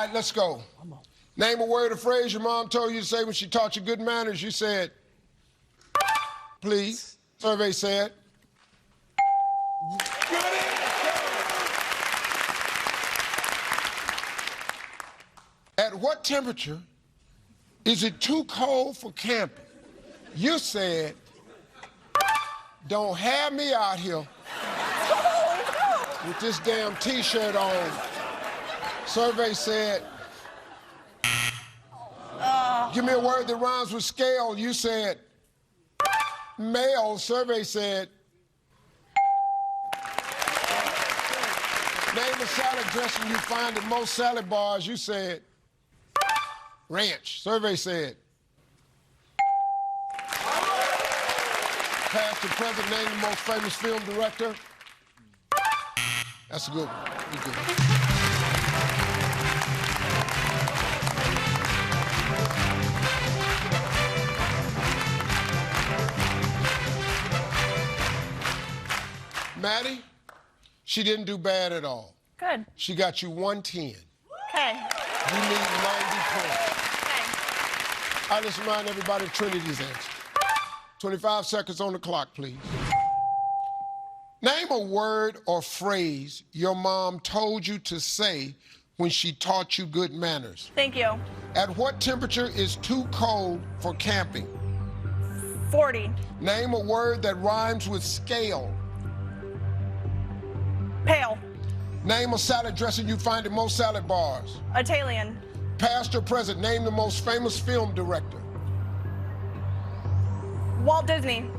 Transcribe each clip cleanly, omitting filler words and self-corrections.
right, let's go. Name a word or phrase your mom told you to say when she taught you good manners. You said, please. Survey said. Good answer. At what temperature is it too cold for camping? You said, don't have me out here with this damn T-shirt on. Survey said, give me a word that rhymes with scale. You said, male. Survey said, name a salad dressing you find at most salad bars. You said, ranch. Survey said, past or present, name the most famous film director. That's a good one. You're good. Maddie, she didn't do bad at all. Good. She got you 110. Okay. You need 90 points. Okay. I just remind everybody of Trinity's answer. 25 seconds on the clock, please. Name a word or phrase your mom told you to say when she taught you good manners. Thank you. At what temperature is too cold for camping? 40. Name a word that rhymes with scale. Pale. Name a salad dressing you find at most salad bars. Italian. Past or present, name the most famous film director. Walt Disney.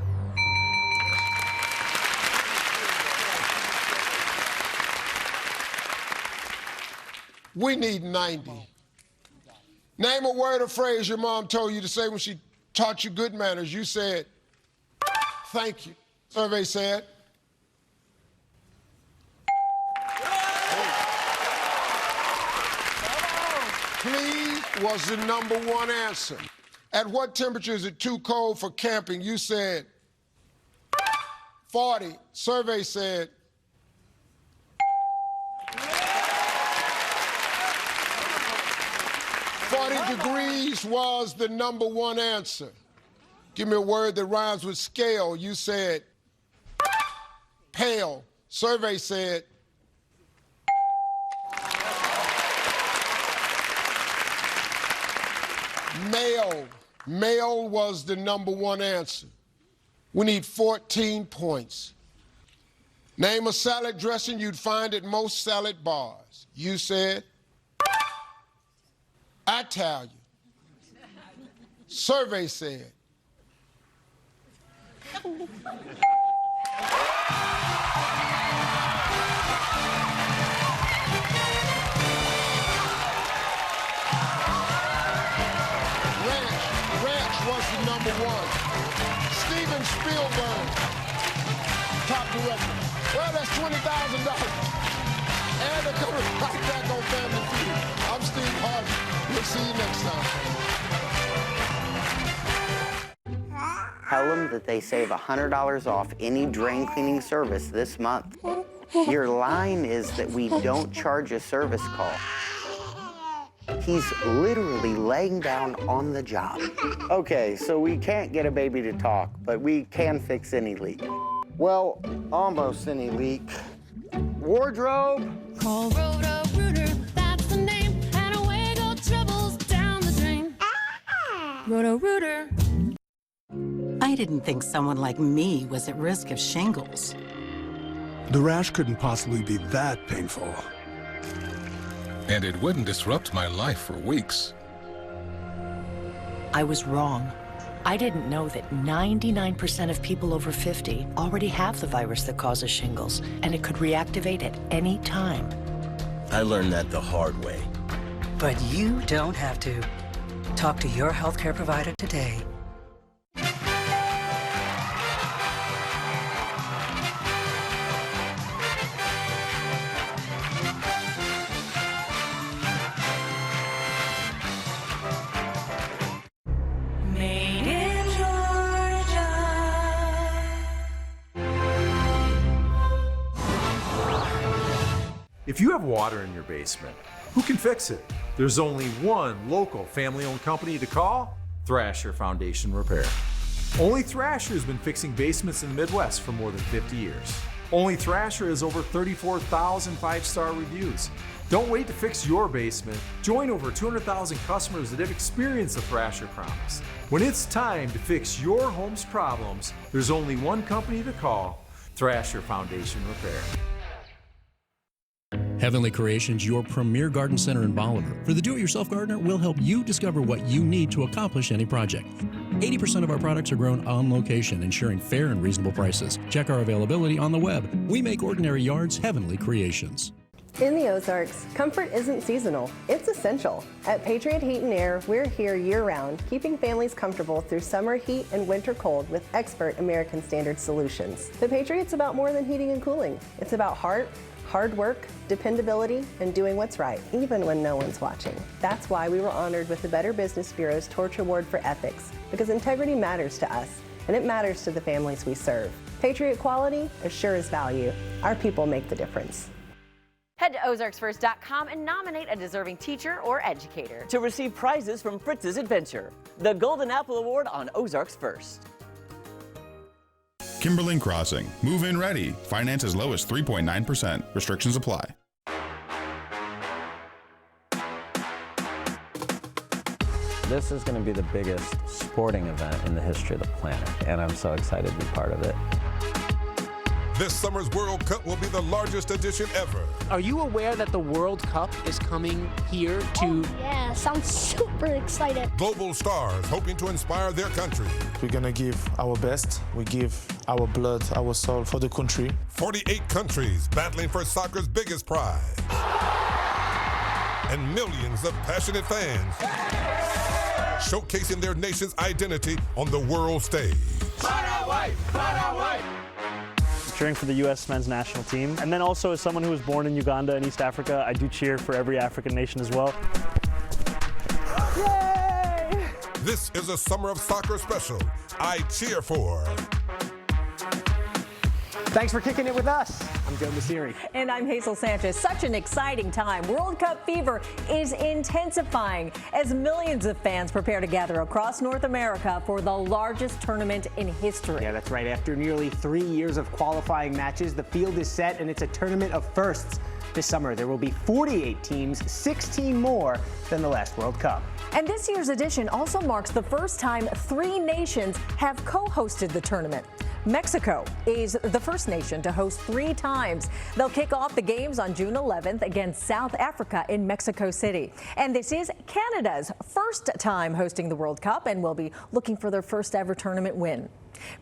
We need 90. Name a word or phrase your mom told you to say when she taught you good manners. You said, thank you. Survey said. Please was the #1 answer. At what temperature is it too cold for camping? You said 40. Survey said 40 degrees was the #1 answer. Give me a word that rhymes with scale. You said pale. Survey said male. Male was the #1 answer. We need 14 points. Name a salad dressing you'd find at most salad bars. You said Italian. Survey said ranch was the #1. Steven Spielberg, top director. Well, that's $20,000. And they're coming right back on Family Feud. I'm Steve Harvey. We'll see you next time. Tell them that they save $100 off any drain cleaning service this month. Your line is that we don't charge a service call. He's literally laying down on the job. Okay, so we can't get a baby to talk, but we can fix any leak. Well, almost any leak. Wardrobe. Call Roto-Rooter, that's the name, and away go troubles down the drain. Roto-Rooter. I didn't think someone like me was at risk of shingles. The rash couldn't possibly be that painful. And it wouldn't disrupt my life for weeks. I was wrong. I didn't know that 99% of people over 50 already have the virus that causes shingles, and it could reactivate at any time. I learned that the hard way. But you don't have to. Talk to your healthcare provider today. Made in Georgia. If you have water in your basement, Who can fix it? There's only one local family-owned company to call, Thrasher Foundation Repair. Only Thrasher has been fixing basements in the Midwest for more than 50 years. Only Thrasher has over 34,000 five-star reviews. Don't wait to fix your basement. Join over 200,000 customers that have experienced the Thrasher Promise. When it's time to fix your home's problems, there's only one company to call, Thrasher Foundation Repair. Heavenly Creations, your premier garden center in Bolivar. For the do-it-yourself gardener, we'll help you discover what you need to accomplish any project. 80% of our products are grown on location, ensuring fair and reasonable prices. Check our availability on the web. We make ordinary yards Heavenly Creations. In the Ozarks, comfort isn't seasonal, it's essential. At Patriot Heat and Air, we're here year-round, keeping families comfortable through summer heat and winter cold with expert American Standard solutions. The Patriot's about more than heating and cooling. It's about heart, hard work, dependability, and doing what's right, even when no one's watching. That's why we were honored with the Better Business Bureau's Torch Award for Ethics, because integrity matters to us, and it matters to the families we serve. Patriot quality assures value. Our people make the difference. Head to ozarksfirst.com and nominate a deserving teacher or educator to receive prizes from Fritz's Adventure, the Golden Apple Award on Ozarks First. Kimberling Crossing. Move-in ready. Finance as low as 3.9%. Restrictions apply. This is going to be the biggest sporting event in the history of the planet, and I'm so excited to be part of it. This summer's World Cup will be the largest edition ever. Are you aware that the World Cup is coming here to... Oh, yeah, sounds super excited. Global stars hoping to inspire their country. We're gonna give our best. We give our blood, our soul for the country. 48 countries battling for soccer's biggest prize. And millions of passionate fans showcasing their nation's identity on the world stage. Paraguay! Paraguay! Cheering for the U.S. men's national team. And then also as someone who was born in Uganda and East Africa, I do cheer for every African nation as well. Yay! This is a Summer of Soccer special. I cheer for. Thanks for kicking it with us. I'm Joe Messeri. And I'm Hazel Sanchez. Such an exciting time. World Cup fever is intensifying as millions of fans prepare to gather across North America for the largest tournament in history. Yeah, that's right. After nearly 3 years of qualifying matches, the field is set and it's a tournament of firsts. This summer, there will be 48 teams, 16 more than the last World Cup. And this year's edition also marks the first time 3 nations have co-hosted the tournament. Mexico is the first nation to host 3 times. They'll kick off the games on June 11th against South Africa in Mexico City. And this is Canada's first time hosting the World Cup and will be looking for their first ever tournament win.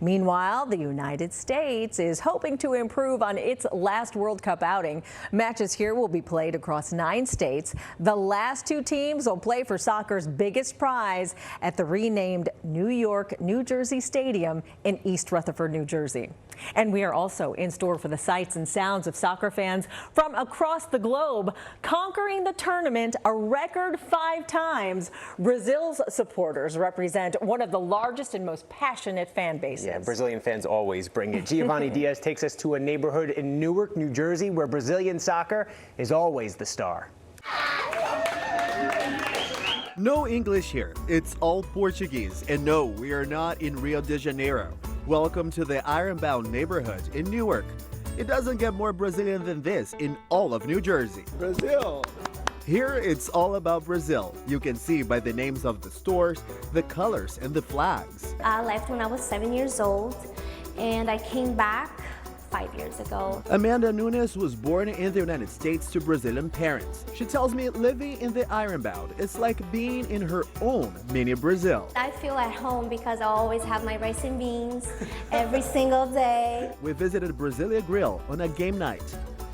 Meanwhile, the United States is hoping to improve on its last World Cup outing. Matches here will be played across 9 states. The last 2 teams will play for soccer's biggest prize at the renamed New York-New Jersey Stadium in East Rutherford, New Jersey. And we are also in store for the sights and sounds of soccer fans from across the globe, conquering the tournament a record 5 times. Brazil's supporters represent one of the largest and most passionate fan bases. Yeah, Brazilian fans always bring it. Giovanni Diaz takes us to a neighborhood in Newark, New Jersey, where Brazilian soccer is always the star. No English here. It's all Portuguese. And no, we are not in Rio de Janeiro. Welcome to the Ironbound neighborhood in Newark. It doesn't get more Brazilian than this in all of New Jersey. Brazil! Here, it's all about Brazil. You can see by the names of the stores, the colors, and the flags. I left when I was 7 years old, and I came back 5 years ago. Amanda Nunes was born in the United States to Brazilian parents. She tells me living in the Ironbound is like being in her own mini Brazil. I feel at home because I always have my rice and beans every single day. We visited Brasilia Grill on a game night.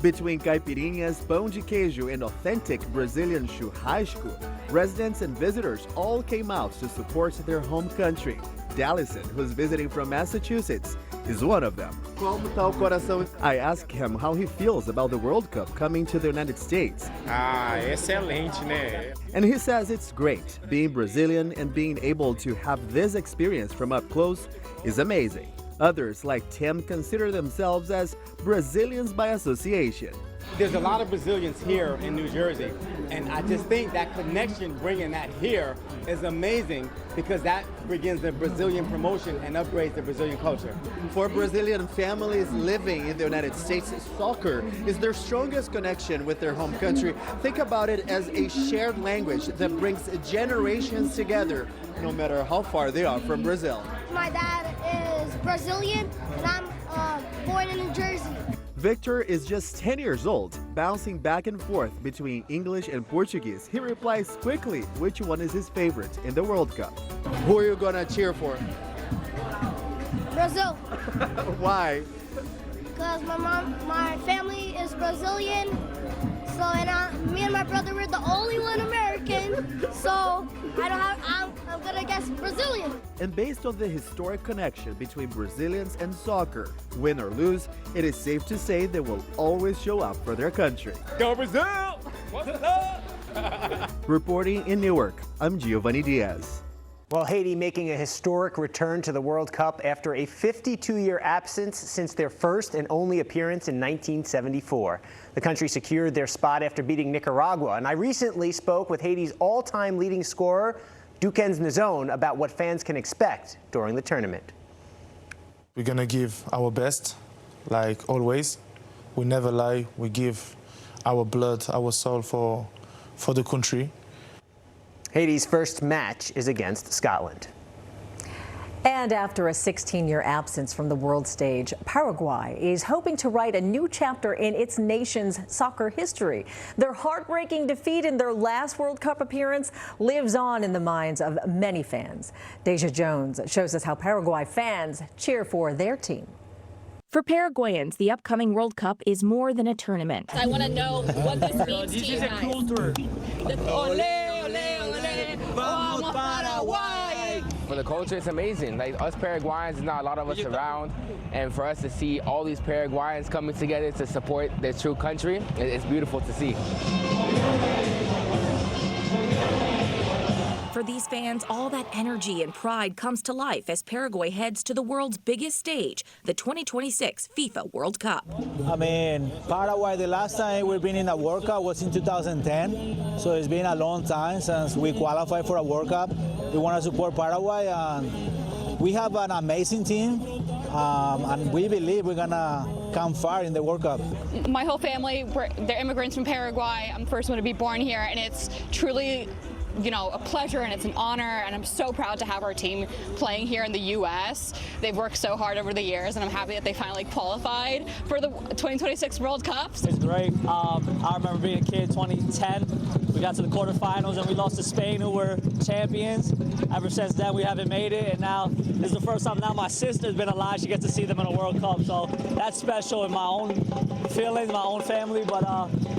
Between caipirinhas, pão de queijo, and authentic Brazilian churrasco, residents and visitors all came out to support their home country. Dallison, who's visiting from Massachusetts, is one of them. I asked him how he feels about the World Cup coming to the United States. Excelente, né? And he says it's great. Being Brazilian and being able to have this experience from up close is amazing. Others, like Tim, consider themselves as Brazilians by association. There's a lot of Brazilians here in New Jersey, And I just think that connection, bringing that here, is amazing because that begins the Brazilian promotion and upgrades the Brazilian culture. For Brazilian families living in the United States, soccer is their strongest connection with their home country. Think about it as a shared language that brings generations together, no matter how far they are from Brazil. My dad is Brazilian, and I'm born in New Jersey. Victor is just 10 years old, bouncing back and forth between English and Portuguese. He replies quickly which one is his favorite in the World Cup. Who are you gonna cheer for? Brazil. Why? Because my family is Brazilian, so me and my brother were the only one American, so I'm gonna guess Brazilian. And based on the historic connection between Brazilians and soccer, win or lose, it is safe to say they will always show up for their country. Go Brazil! What's up? Reporting in Newark, I'm Giovanni Diaz. Well, Haiti making a historic return to the World Cup after a 52-year absence since their first and only appearance in 1974. The country secured their spot after beating Nicaragua, and I recently spoke with Haiti's all-time leading scorer, Dukens Nazone, about what fans can expect during the tournament. We're gonna give our best, like always. We never lie. We give our blood, our soul for the country. Haiti's first match is against Scotland. And after a 16-year absence from the world stage, Paraguay is hoping to write a new chapter in its nation's soccer history. Their heartbreaking defeat in their last World Cup appearance lives on in the minds of many fans. Deja Jones shows us how Paraguay fans cheer for their team. For Paraguayans, the upcoming World Cup is more than a tournament. I want to know what this means to you guys. Ole, ole, ole, vamos Paraguay! For the culture, it's amazing. Like us Paraguayans, there's not a lot of us around, and for us to see all these Paraguayans coming together to support their true country, it's beautiful to see. For these fans, all that energy and pride comes to life as Paraguay heads to the world's biggest stage, the 2026 FIFA World Cup. I mean, Paraguay, the last time we've been in a World Cup was in 2010, so it's been a long time since we qualified for a World Cup. We want to support Paraguay, and we have an amazing team, and we believe we're going to come far in the World Cup. My whole family, they're immigrants from Paraguay. I'm the first one to be born here, and it's truly, you know, a pleasure and it's an honor, and I'm so proud to have our team playing here in the U.S. They've worked so hard over the years, and I'm happy that they finally qualified for the 2026 World Cups. It's great. I remember being a kid 2010. We got to the quarterfinals and we lost to Spain, who were champions. Ever since then, we haven't made it, and now this is the first time now my sister's been alive. She gets to see them in a World Cup, so that's special in my own feelings, my own family, but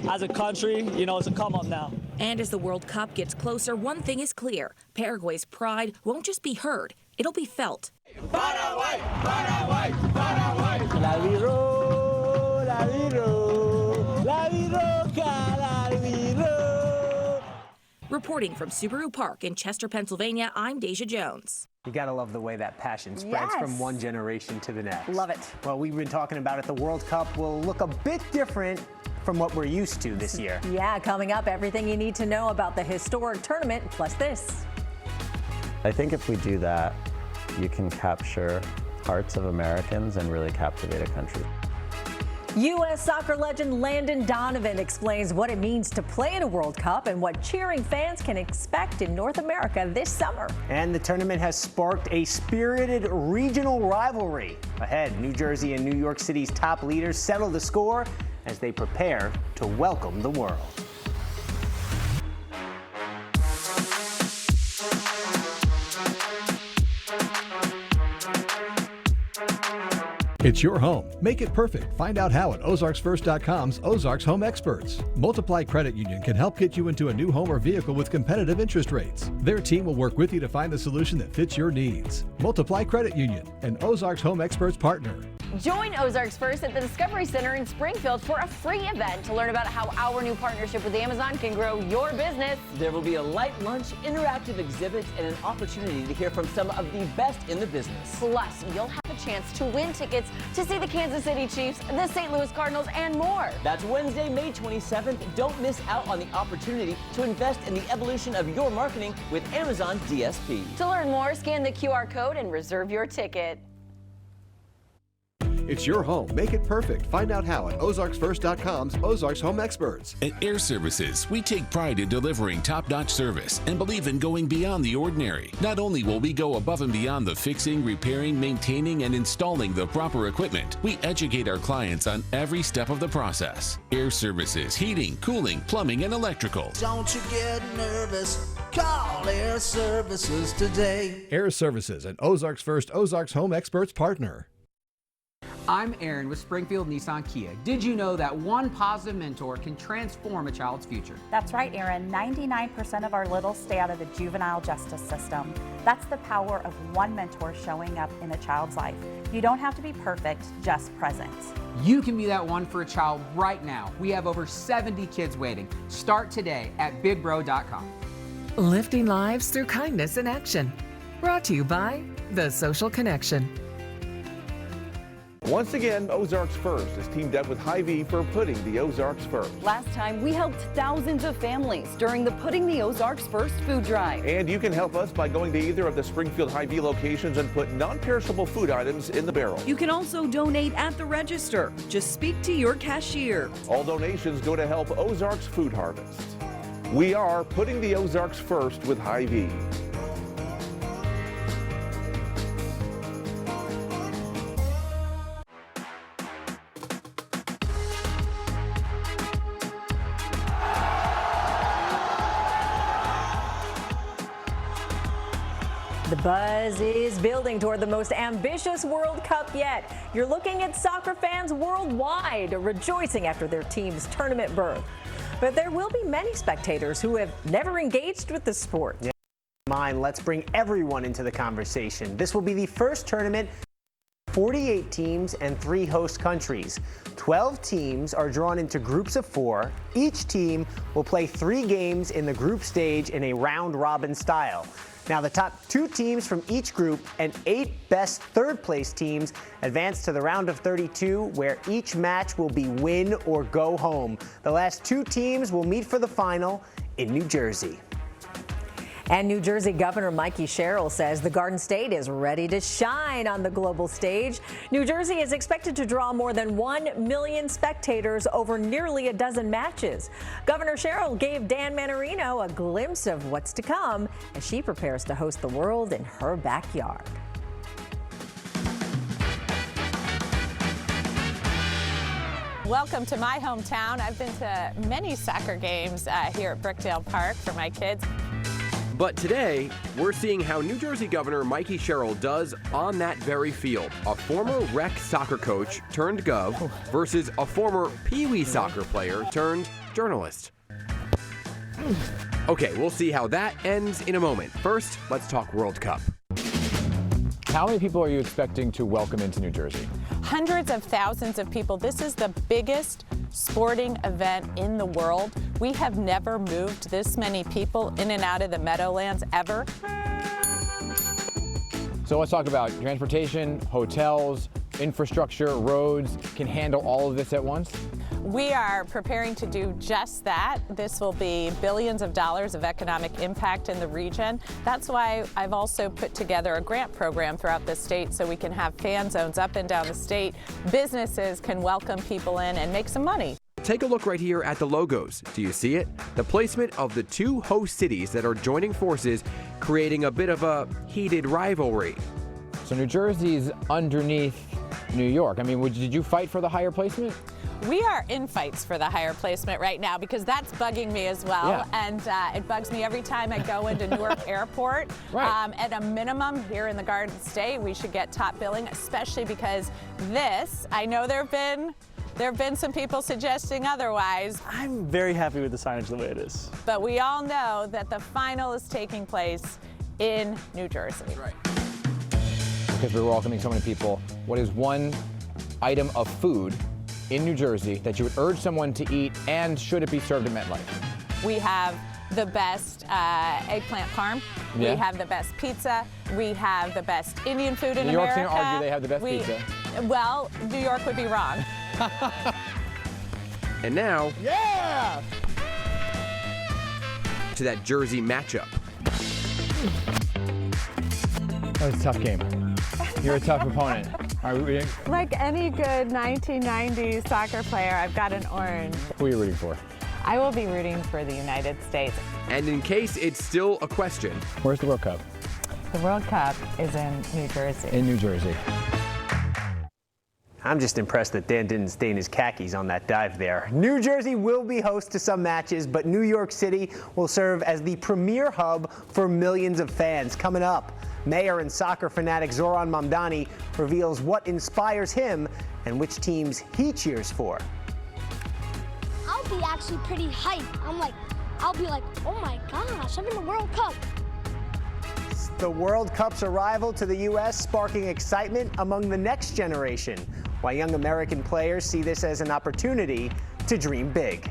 as a country, you know, it's a come up now. And as the World Cup gets closer, one thing is clear. Paraguay's pride won't just be heard, it'll be felt. Paraguay, Paraguay, Paraguay. La viro, la viro, la viroca, la viro. Reporting from Subaru Park in Chester, Pennsylvania, I'm Deja Jones. You gotta love the way that passion spreads from one generation to the next. Love it. Well, we've been talking about it. The World Cup will look a bit different from what we're used to this year. Yeah, coming up, everything you need to know about the historic tournament, plus this. I think if we do that, you can capture hearts of Americans and really captivate a country. U.S. soccer legend Landon Donovan explains what it means to play in a World Cup and what cheering fans can expect in North America this summer. And the tournament has sparked a spirited regional rivalry. Ahead, New Jersey and New York City's top leaders settle the score as they prepare to welcome the world. It's your home. Make it perfect. Find out how at OzarksFirst.com's Ozarks Home Experts. Multiply Credit Union can help get you into a new home or vehicle with competitive interest rates. Their team will work with you to find the solution that fits your needs. Multiply Credit Union, an Ozarks Home Experts partner. Join Ozarks First at the Discovery Center in Springfield for a free event to learn about how our new partnership with Amazon can grow your business. There will be a light lunch, interactive exhibits, and an opportunity to hear from some of the best in the business. Plus, you'll have a chance to win tickets to see the Kansas City Chiefs, the St. Louis Cardinals, and more. That's Wednesday, May 27th. Don't miss out on the opportunity to invest in the evolution of your marketing with Amazon DSP. To learn more, scan the QR code and reserve your ticket. It's your home. Make it perfect. Find out how at OzarksFirst.com's Ozarks Home Experts. At Air Services, we take pride in delivering top-notch service and believe in going beyond the ordinary. Not only will we go above and beyond the fixing, repairing, maintaining, and installing the proper equipment, we educate our clients on every step of the process. Air Services, heating, cooling, plumbing, and electrical. Don't you get nervous. Call Air Services today. Air Services, an Ozarks First Ozarks Home Experts partner. I'm Aaron with Springfield Nissan Kia. Did you know that one positive mentor can transform a child's future? That's right, Aaron. 99% of our littles stay out of the juvenile justice system. That's the power of one mentor showing up in a child's life. You don't have to be perfect, just present. You can be that one for a child right now. We have over 70 kids waiting. Start today at bigbro.com. Lifting lives through kindness and action. Brought to you by The Social Connection. Once again, Ozarks First is teamed up with Hy-Vee for putting the Ozarks first. Last time, we helped thousands of families during the Putting the Ozarks First food drive. And you can help us by going to either of the Springfield Hy-Vee locations and put non-perishable food items in the barrel. You can also donate at the register. Just speak to your cashier. All donations go to help Ozarks Food Harvest. We are putting the Ozarks first with Hy-Vee. The buzz is building toward the most ambitious World Cup yet. You're looking at soccer fans worldwide rejoicing after their team's tournament berth. But there will be many spectators who have never engaged with the sport. Yeah. Let's bring everyone into the conversation. This will be the first tournament. 48 teams and 3 host countries. 12 teams are drawn into groups of 4. Each team will play 3 games in the group stage in a round-robin style. Now, the top 2 teams from each group and 8 best third-place teams advance to the round of 32, where each match will be win or go home. The last 2 teams will meet for the final in New Jersey. And New Jersey Governor Mikey Sherrill says the Garden State is ready to shine on the global stage. New Jersey is expected to draw more than 1 million spectators over nearly a dozen matches. Governor Sherrill gave Dan Manarino a glimpse of what's to come as she prepares to host the world in her backyard. Welcome to my hometown. I've been to many soccer games here at Brookdale Park for my kids. But today, we're seeing how New Jersey Governor Mikey Sherrill does on that very field. A former rec soccer coach turned gov versus a former Pee-wee soccer player turned journalist. Okay, we'll see how that ends in a moment. First, let's talk World Cup. How many people are you expecting to welcome into New Jersey? Hundreds of thousands of people. This is the biggest sporting event in the world. We have never moved this many people in and out of the Meadowlands ever. So let's talk about transportation, hotels, infrastructure, roads. Can handle all of this at once? We are preparing to do just that. This will be billions of dollars of economic impact in the region. That's why I've also put together a grant program throughout the state so we can have fan zones up and down the state. Businesses can welcome people in and make some money. Take a look right here at the logos. Do you see it? The placement of the 2 host cities that are joining forces, creating a bit of a heated rivalry. So New Jersey's underneath New York. I mean, did you fight for the higher placement? We are in fights for the higher placement right now because that's bugging me as well. Yeah. And it bugs me every time I go into Newark Airport. Right. At a minimum, here in the Garden State, we should get top billing, especially because this, I know there have been some people suggesting otherwise. I'm very happy with the signage the way it is. But we all know that the final is taking place in New Jersey. That's right. Because we're welcoming so many people, what is one item of food in New Jersey that you would urge someone to eat, and should it be served at MetLife? We have the best eggplant parm. Yeah. We have the best pizza. We have the best Indian food in New York's America. gonna argue they have the best pizza. Well, New York would be wrong. And now, Yeah! to that Jersey matchup. That was a tough game. You're a tough opponent. Are we rooting? Like any good 1990s soccer player, I've got an orange. Who are you rooting for? I will be rooting for the United States. And in case it's still a question, Where's the World Cup? The World Cup is in New Jersey. In New Jersey. I'm just impressed that Dan didn't stain his khakis on that dive there. New Jersey will be host to some matches, but New York City will serve as the premier hub for millions of fans. Coming up, mayor and soccer fanatic Zoran Mamdani reveals what inspires him and which teams he cheers for. I'll be actually pretty hyped. I'll be like, oh my gosh, I'm in the World Cup. The World Cup's arrival to the U.S. sparking excitement among the next generation, while young American players see this as an opportunity to dream big.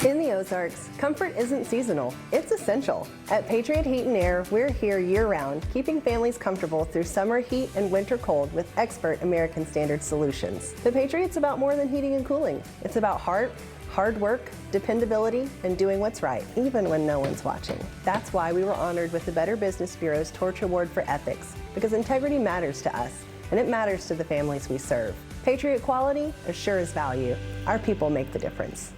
In the Ozarks, comfort isn't seasonal, it's essential. At Patriot Heat and Air, we're here year-round, keeping families comfortable through summer heat and winter cold with expert American Standard solutions. The Patriot's about more than heating and cooling. It's about heart, hard work, dependability, and doing what's right, even when no one's watching. That's why we were honored with the Better Business Bureau's Torch Award for Ethics, because integrity matters to us, and it matters to the families we serve. Patriot quality assures value. Our people make the difference.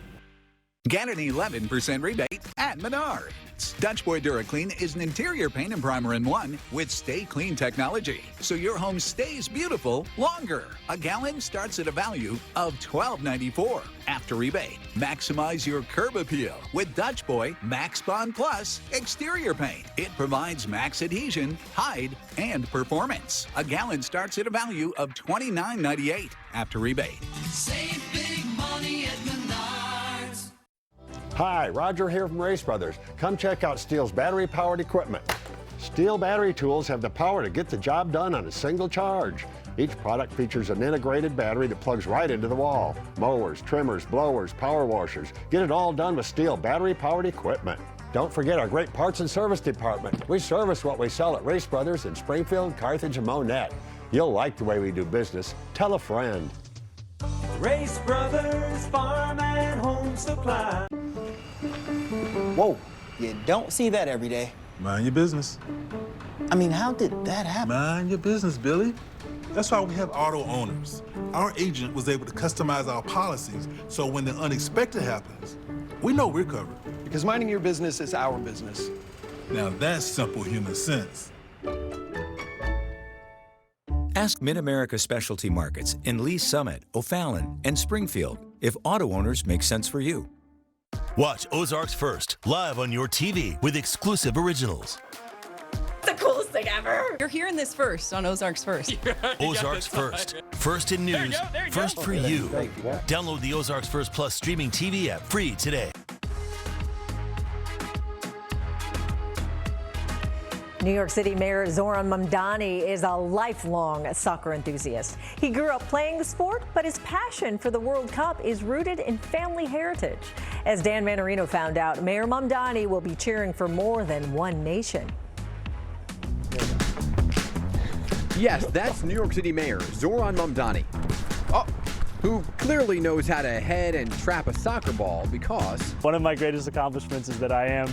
Get an 11% rebate at Menards. Dutch Boy DuraClean is an interior paint and primer in one with Stay Clean technology, so your home stays beautiful longer. A gallon starts at a value of $12.94 after rebate. Maximize your curb appeal with Dutch Boy Max Bond Plus exterior paint. It provides max adhesion, hide, and performance. A gallon starts at a value of $29.98 after rebate. Save big money at Menards. Hi, Roger here from Race Brothers. Come check out Steel's battery-powered equipment. Steel battery tools have the power to get the job done on a single charge. Each product features an integrated battery that plugs right into the wall. Mowers, trimmers, blowers, power washers. Get it all done with Steel battery-powered equipment. Don't forget our great parts and service department. We service what we sell at Race Brothers in Springfield, Carthage, and Monette. You'll like the way we do business. Tell a friend. Race Brothers Farm and Home Supply. Whoa, you don't see that every day. Mind your business. I mean, how did that happen? Mind your business, Billy. That's why we have auto owners. Our agent was able to customize our policies so when the unexpected happens, we know we're covered. Because minding your business is our business. Now that's simple human sense. Ask Mid-America Specialty Markets in Lee Summit, O'Fallon, and Springfield if auto owners make sense for you. Watch Ozarks First, live on your TV with exclusive originals. The coolest thing ever. You're hearing this first on Ozarks First. Ozarks First, first in news, first for you. Download the Ozarks First Plus streaming TV app free today. New York City Mayor Zoran Mamdani is a lifelong soccer enthusiast. He grew up playing the sport, but his passion for the World Cup is rooted in family heritage. As Dan Manarino found out, Mayor Mamdani will be cheering for more than one nation. Yes, that's New York City Mayor Zoran Mamdani, who clearly knows how to head and trap a soccer ball because one of my greatest accomplishments is that I am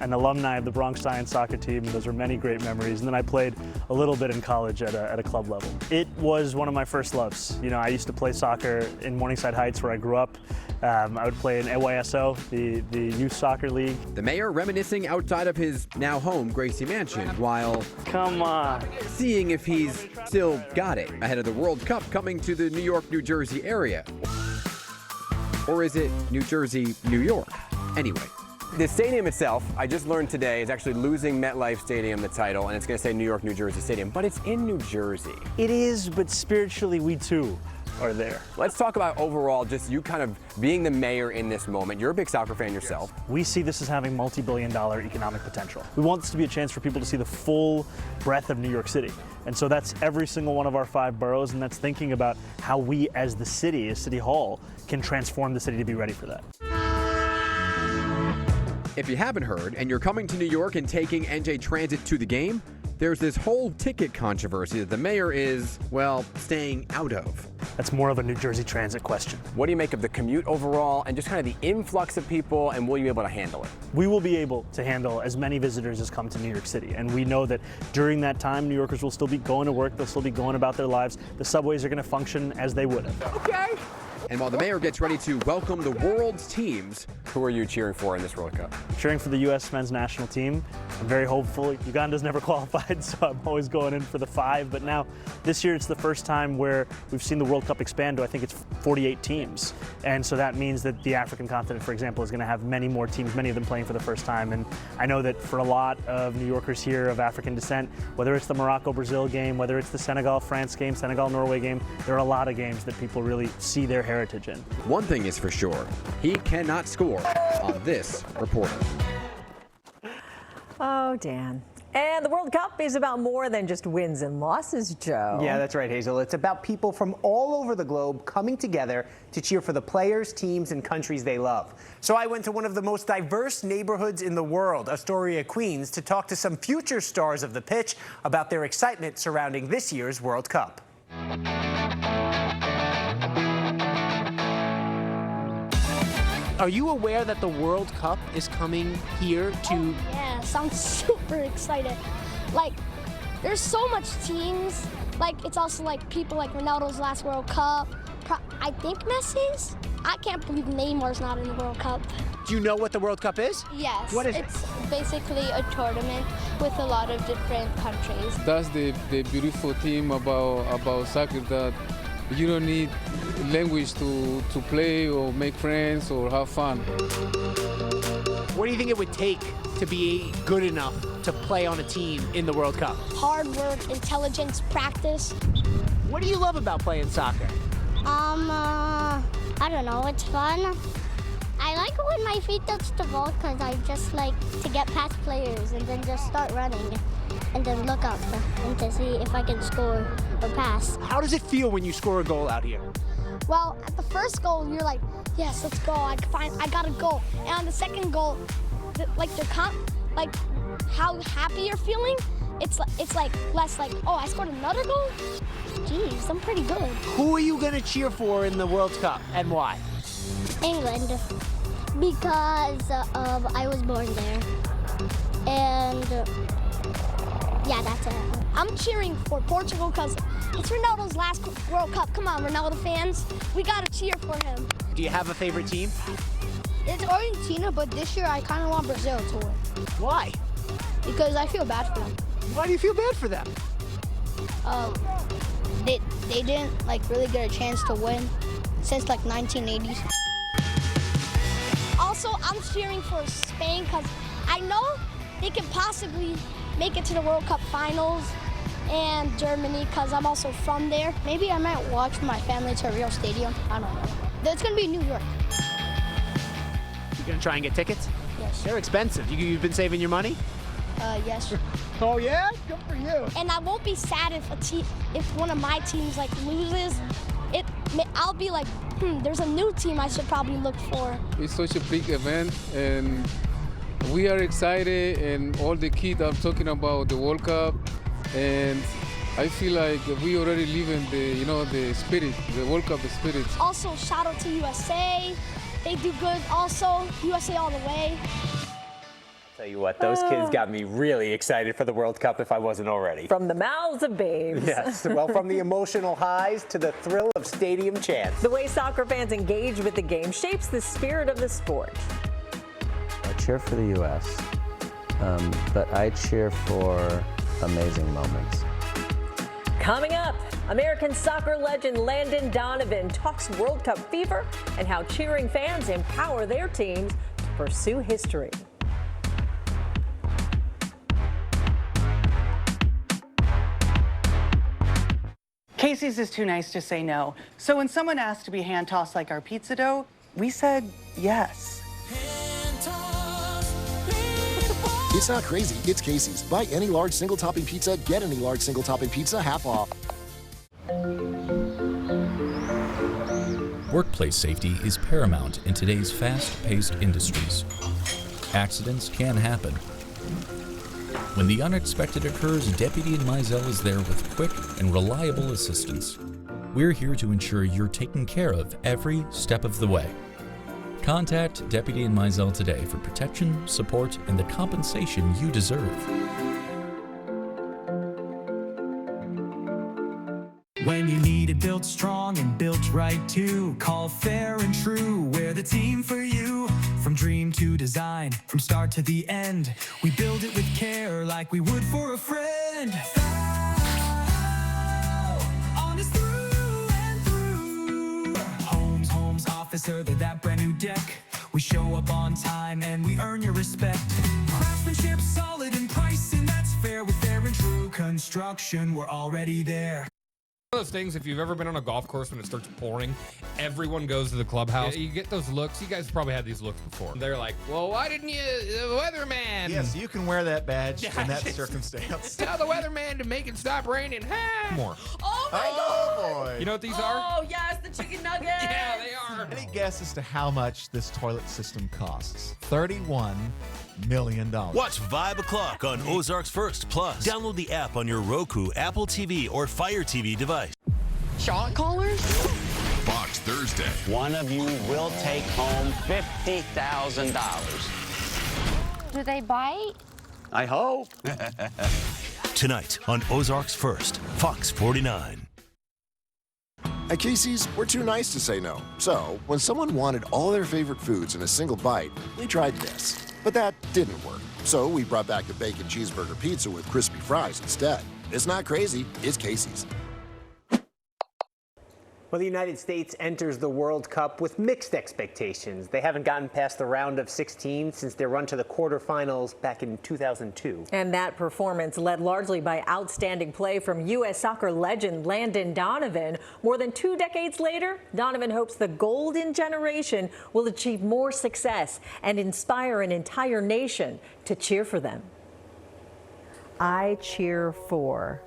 an alumni of the Bronx Giants soccer team. Those were many great memories. And then I played a little bit in college at a club level. It was one of my first loves. You know, I used to play soccer in Morningside Heights where I grew up. I would play in AYSO, the youth soccer league. The mayor reminiscing outside of his now home Gracie Mansion while seeing if he's still got it ahead of the World Cup coming to the New York, New Jersey area. Or is it New Jersey, New York? Anyway. The stadium itself, I just learned today, is actually losing MetLife Stadium the title, and it's going to say New York, New Jersey Stadium, but it's in New Jersey. It is, but spiritually we too are there. Let's talk about overall just you kind of being the mayor in this moment. You're a big soccer fan yourself. We see this as having multi-billion-dollar economic potential. We want this to be a chance for people to see the full breadth of New York City. And so that's every single one of our 5 boroughs, and that's thinking about how we as the city, as City Hall, can transform the city to be ready for that. If you haven't heard, and you're coming to New York and taking NJ Transit to the game, there's this whole ticket controversy that the mayor is, well, staying out of. That's more of a New Jersey Transit question. What do you make of the commute overall and just kind of the influx of people, and will you be able to handle it? We will be able to handle as many visitors as come to New York City. And we know that during that time, New Yorkers will still be going to work, they'll still be going about their lives. The subways are going to function as they would have. Okay. And while the mayor gets ready to welcome the world's teams, who are you cheering for in this World Cup? Cheering for the U.S. men's national team. I'm very hopeful. Uganda's never qualified, so I'm always going in for the 5. But now, this year, it's the first time where we've seen the World Cup expand to, I think it's 48 teams. And so that means that the African continent, for example, is going to have many more teams, many of them playing for the first time. And I know that for a lot of New Yorkers here of African descent, whether it's the Morocco-Brazil game, whether it's the Senegal-France game, Senegal-Norway game, there are a lot of games that people really see their heritage in. One thing is for sure, he cannot score on this reporter. Oh, Dan. And the World Cup is about more than just wins and losses, Joe. Yeah, that's right, Hazel. It's about people from all over the globe coming together to cheer for the players, teams, and countries they love. So I went to one of the most diverse neighborhoods in the world, Astoria, Queens, to talk to some future stars of the pitch about their excitement surrounding this year's World Cup. Are you aware that the World Cup is coming here to... Oh, yes, I'm super excited. Like, there's so much teams. Like, it's also like people like Ronaldo's last World Cup. I think Messi's. I can't believe Neymar's not in the World Cup. Do you know what the World Cup is? Yes. What is it's basically a tournament with a lot of different countries. That's the beautiful thing about soccer, that you don't need language to play or make friends or have fun. What do you think it would take to be good enough to play on a team in the World Cup? Hard work, intelligence, practice. What do you love about playing soccer? I don't know, it's fun. I like it when my feet touch the ball because I just like to get past players and then just start running and then look out and to see if I can score or pass. How does it feel when you score a goal out here? Well, at the first goal, you're like, yes, let's go. I got a goal. And on the second goal, how happy you're feeling, it's like less like, oh, I scored another goal? Jeez, I'm pretty good. Who are you going to cheer for in the World Cup and why? England, because I was born there. And yeah, that's it. I'm cheering for Portugal because it's Ronaldo's last World Cup. Come on, Ronaldo fans. We got to cheer for him. Do you have a favorite team? It's Argentina, but this year I kind of want Brazil to win. Why? Because I feel bad for them. Why do you feel bad for them? They didn't really get a chance to win since 1980s. Also, I'm cheering for Spain because I know they can possibly make it to the World Cup finals, and Germany because I'm also from there. Maybe I might watch my family to a real stadium. I don't know. It's going to be New York. You going to try and get tickets? Yes. They're expensive. You've been saving your money? Yes. Oh, yeah? Good for you. And I won't be sad if one of my teams loses. I'll be like, there's a new team I should probably look for. It's such a big event, and we are excited, and all the kids are talking about the World Cup, and I feel like we already live in the spirit, the World Cup spirit. Also, shout out to USA. They do good also. USA all the way. Tell you what, those kids got me really excited for the World Cup if I wasn't already. From the mouths of babes. Yes, well, from the emotional highs to the thrill of stadium chants. The way soccer fans engage with the game shapes the spirit of the sport. I cheer for the U.S., but I cheer for amazing moments. Coming up, American soccer legend Landon Donovan talks World Cup fever and how cheering fans empower their teams to pursue history. Casey's is too nice to say no. So when someone asked to be hand-tossed like our pizza dough, we said yes. It's not crazy, it's Casey's. Buy any large single topping pizza, get any large single topping pizza half off. Workplace safety is paramount in today's fast-paced industries. Accidents can happen. When the unexpected occurs, Deputy in Mizell is there with quick and reliable assistance. We're here to ensure you're taken care of every step of the way. Contact Deputy in Mizell today for protection, support, and the compensation you deserve. When you need it built strong and built right too, call Fair and True. We're the team for you. From dream to design, from start to the end, we build it with care like we would for a friend. Honest through and through. Homes, officer, they're that brand new deck. We show up on time and we earn your respect. Craftsmanship solid and pricing that's fair with Fair and True Construction. We're already there. One of those things, if you've ever been on a golf course when it starts pouring, everyone goes to the clubhouse. You get those looks. You guys probably had these looks before. They're like, well, why didn't you, the weatherman? Yes, you can wear that badge in that circumstance. Tell the weatherman to make it stop raining. Ha! More. Oh my God! Boy. You know what these are? Oh yes, the chicken nuggets. Yeah, they are. Any guess as to how much this toilet system costs? $31 million. Watch 5 o'clock on Ozarks First Plus. Download the app on your Roku, Apple TV, or Fire TV device. Shot callers? Fox Thursday. One of you will take home $50,000. Do they bite? I hope. Tonight on Ozarks First, Fox 49. At Casey's, we're too nice to say no. So, when someone wanted all their favorite foods in a single bite, we tried this. But that didn't work. So, we brought back the bacon cheeseburger pizza with crispy fries instead. It's not crazy, it's Casey's. Well, the United States enters the World Cup with mixed expectations. They haven't gotten past the round of 16 since their run to the quarterfinals back in 2002. And that performance led largely by outstanding play from U.S. soccer legend Landon Donovan. More than 2 decades later, Donovan hopes the golden generation will achieve more success and inspire an entire nation to cheer for them. I cheer for.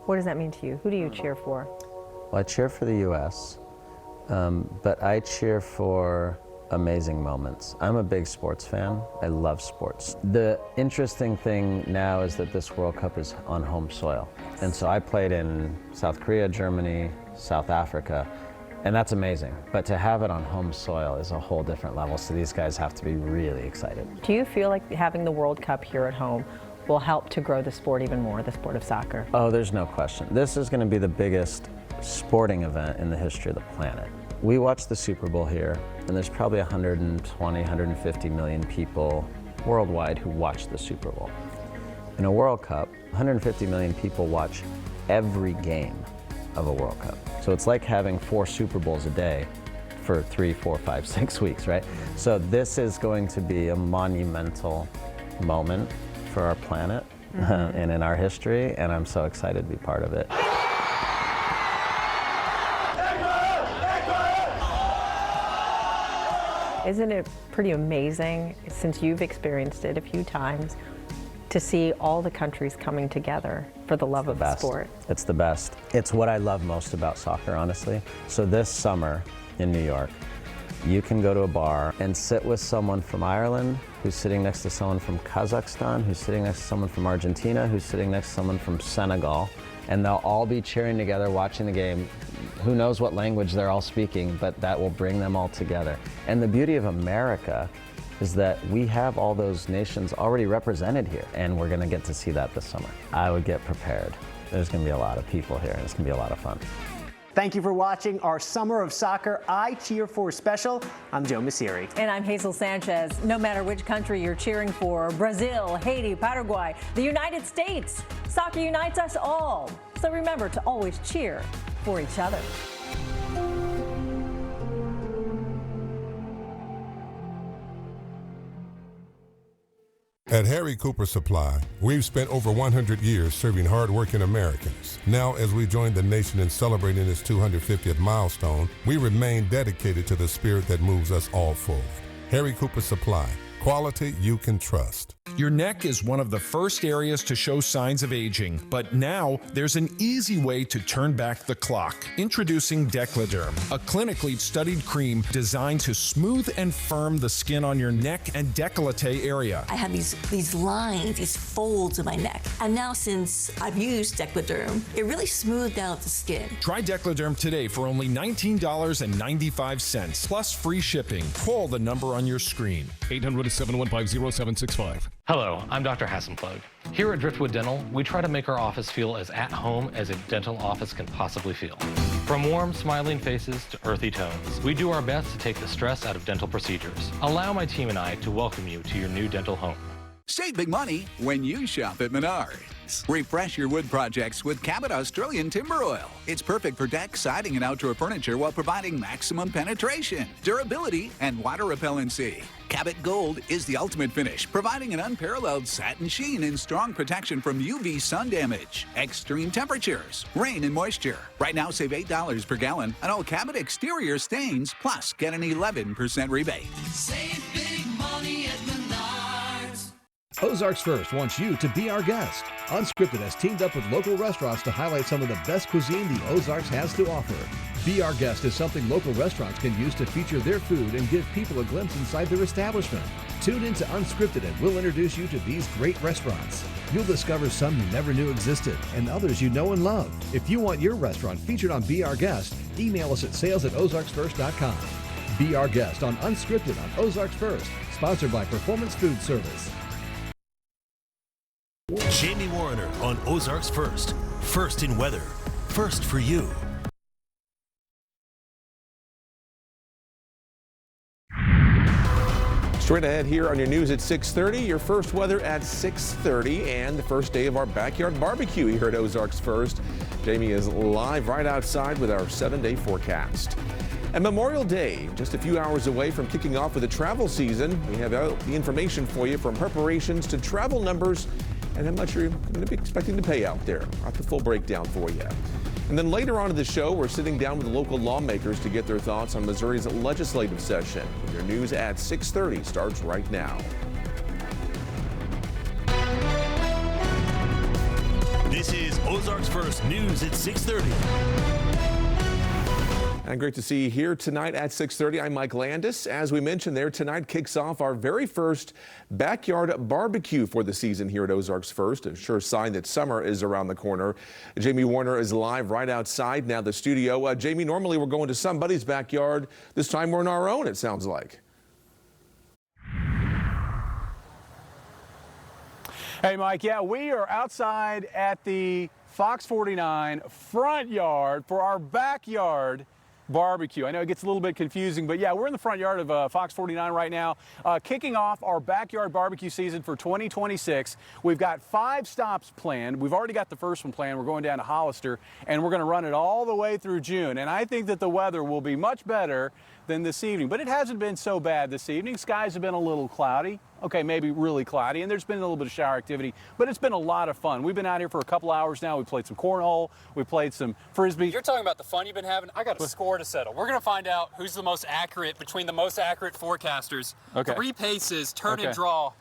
What does that mean to you? Who do you cheer for? Well, I cheer for the U.S., but I cheer for amazing moments. I'm a big sports fan. I love sports. The interesting thing now is that this World Cup is on home soil. And so I played in South Korea, Germany, South Africa, and that's amazing. But to have it on home soil is a whole different level, so these guys have to be really excited. Do you feel like having the World Cup here at home will help to grow the sport even more, the sport of soccer? Oh, there's no question. This is going to be the biggest sporting event in the history of the planet. We watch the Super Bowl here, and there's probably 120, 150 million people worldwide who watch the Super Bowl. In a World Cup, 150 million people watch every game of a World Cup. So it's like having 4 Super Bowls a day for 3, 4, 5, 6 weeks, right? So this is going to be a monumental moment for our planet and in our history, and I'm so excited to be part of it. Isn't it pretty amazing, since you've experienced it a few times, to see all the countries coming together for the love of the sport? It's the best. It's what I love most about soccer, honestly. So this summer in New York, you can go to a bar and sit with someone from Ireland who's sitting next to someone from Kazakhstan, who's sitting next to someone from Argentina, who's sitting next to someone from Senegal, and they'll all be cheering together, watching the game. Who knows what language they're all speaking, but that will bring them all together. And the beauty of America is that we have all those nations already represented here, and we're gonna get to see that this summer. I would get prepared. There's gonna be a lot of people here, and it's gonna be a lot of fun. Thank you for watching our Summer of Soccer I Cheer For special. I'm Joe Messeri. And I'm Hazel Sanchez. No matter which country you're cheering for, Brazil, Haiti, Paraguay, the United States, soccer unites us all. So remember to always cheer for each other. At Harry Cooper Supply, we've spent over 100 years serving hard-working Americans. Now, as we join the nation in celebrating its 250th milestone, we remain dedicated to the spirit that moves us all forward. Harry Cooper Supply, Quality you can trust. Your neck is one of the first areas to show signs of aging, but now there's an easy way to turn back the clock. Introducing Decladerm, a clinically studied cream designed to smooth and firm the skin on your neck and décolleté area. I have these lines, these folds in my neck. And now since I've used Decladerm, it really smoothed out the skin. Try Decladerm today for only $19.95 plus free shipping. Call the number on your screen. 800-715-0765. Hello, I'm Dr. Hassenplug. Here at Driftwood Dental, we try to make our office feel as at home as a dental office can possibly feel. From warm, smiling faces to earthy tones, we do our best to take the stress out of dental procedures. Allow my team and I to welcome you to your new dental home. Save big money when you shop at Menards. Refresh your wood projects with Cabot Australian Timber Oil. It's perfect for deck, siding, and outdoor furniture while providing maximum penetration, durability, and water repellency. Cabot Gold is the ultimate finish, providing an unparalleled satin sheen and strong protection from UV sun damage, extreme temperatures, rain, and moisture. Right now, save $8 per gallon on all Cabot exterior stains, plus get an 11% rebate. Save big money at Menards. Ozarks First wants you to be our guest. Unscripted has teamed up with local restaurants to highlight some of the best cuisine the Ozarks has to offer. Be Our Guest is something local restaurants can use to feature their food and give people a glimpse inside their establishment. Tune into Unscripted and we'll introduce you to these great restaurants. You'll discover some you never knew existed and others you know and love. If you want your restaurant featured on Be Our Guest, email us at sales@ozarksfirst.com. Be Our Guest on Unscripted on Ozarks First, sponsored by Performance Food Service. Jamie Warner on Ozarks First. First in weather. First for you. Straight ahead here on your news at 6:30. Your first weather at 6:30 and the first day of our backyard barbecue here at Ozarks First. Jamie is live right outside with our 7-day forecast. And Memorial Day, just a few hours away from kicking off with the travel season. We have the information for you from preparations to travel numbers and how much you're going to be expecting to pay out there. I'll have the full breakdown for you. And then later on in the show, we're sitting down with local lawmakers to get their thoughts on Missouri's legislative session. Your news at 6:30 starts right now. This is Ozarks First News at 6:30. And great to see you here tonight at 6:30. I'm Mike Landis. As we mentioned there, tonight kicks off our very first backyard barbecue for the season here at Ozarks First. A sure sign that summer is around the corner. Jamie Warner is live right outside now the studio. Jamie, normally we're going to somebody's backyard. This time we're in our own, it sounds like. Hey, Mike. Yeah, we are outside at the Fox 49 front yard for our backyard barbecue. I know it gets a little bit confusing, but yeah, we're in the front yard of Fox 49 right now, kicking off our backyard barbecue season for 2026. We've got 5 stops planned. We've already got the first one planned. We're going down to Hollister, and we're going to run it all the way through June. And I think that the weather will be much better than this evening, but it hasn't been so bad this evening. Skies have been a little cloudy. Okay, maybe really cloudy, and there's been a little bit of shower activity, but it's been a lot of fun. We've been out here for a couple hours now. We played some cornhole, we played some frisbee. You're talking about the fun you've been having. I got a score to settle. We're going to find out who's the most accurate between the most accurate forecasters. Okay. 3 paces, turn and draw.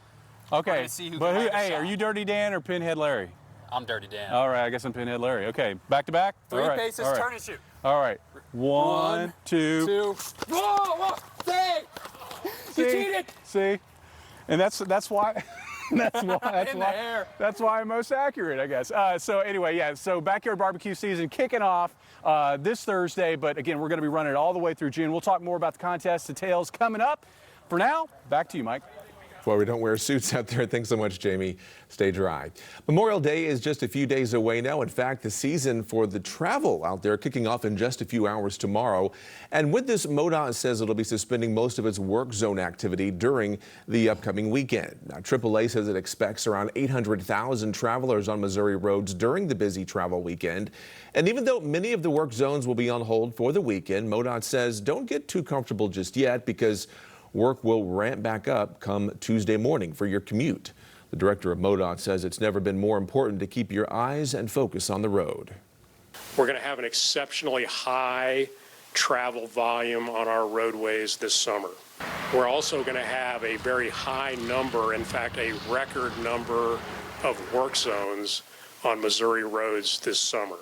Okay, see who but can have the hey, shot. are you Dirty Dan or Pinhead Larry? I'm Dirty Dan. All right, I guess I'm Pinhead Larry. Okay, back to back? 3 All right, paces, all right. turn and shoot. All right, 1, 2. 2. Whoa! Hey! You cheated! See? And that's why that's why I'm most accurate, I guess. So anyway, yeah, so backyard barbecue season kicking off this Thursday, but again, we're going to be running it all the way through June. We'll talk more about the contest details coming up. For now, back to you, Mike. Boy, we don't wear suits out there. Thanks so much, Jamie. Stay dry. Memorial Day is just a few days away now. In fact, the season for the travel out there kicking off in just a few hours tomorrow. And with this, MoDOT says it'll be suspending most of its work zone activity during the upcoming weekend. Now, AAA says it expects around 800,000 travelers on Missouri roads during the busy travel weekend. And even though many of the work zones will be on hold for the weekend, MoDOT says don't get too comfortable just yet because work will ramp back up come Tuesday morning for your commute. The director of MoDOT says it's never been more important to keep your eyes and focus on the road. We're going to have an exceptionally high travel volume on our roadways this summer. We're also going to have a very high number, in fact, a record number of work zones on Missouri roads this summer.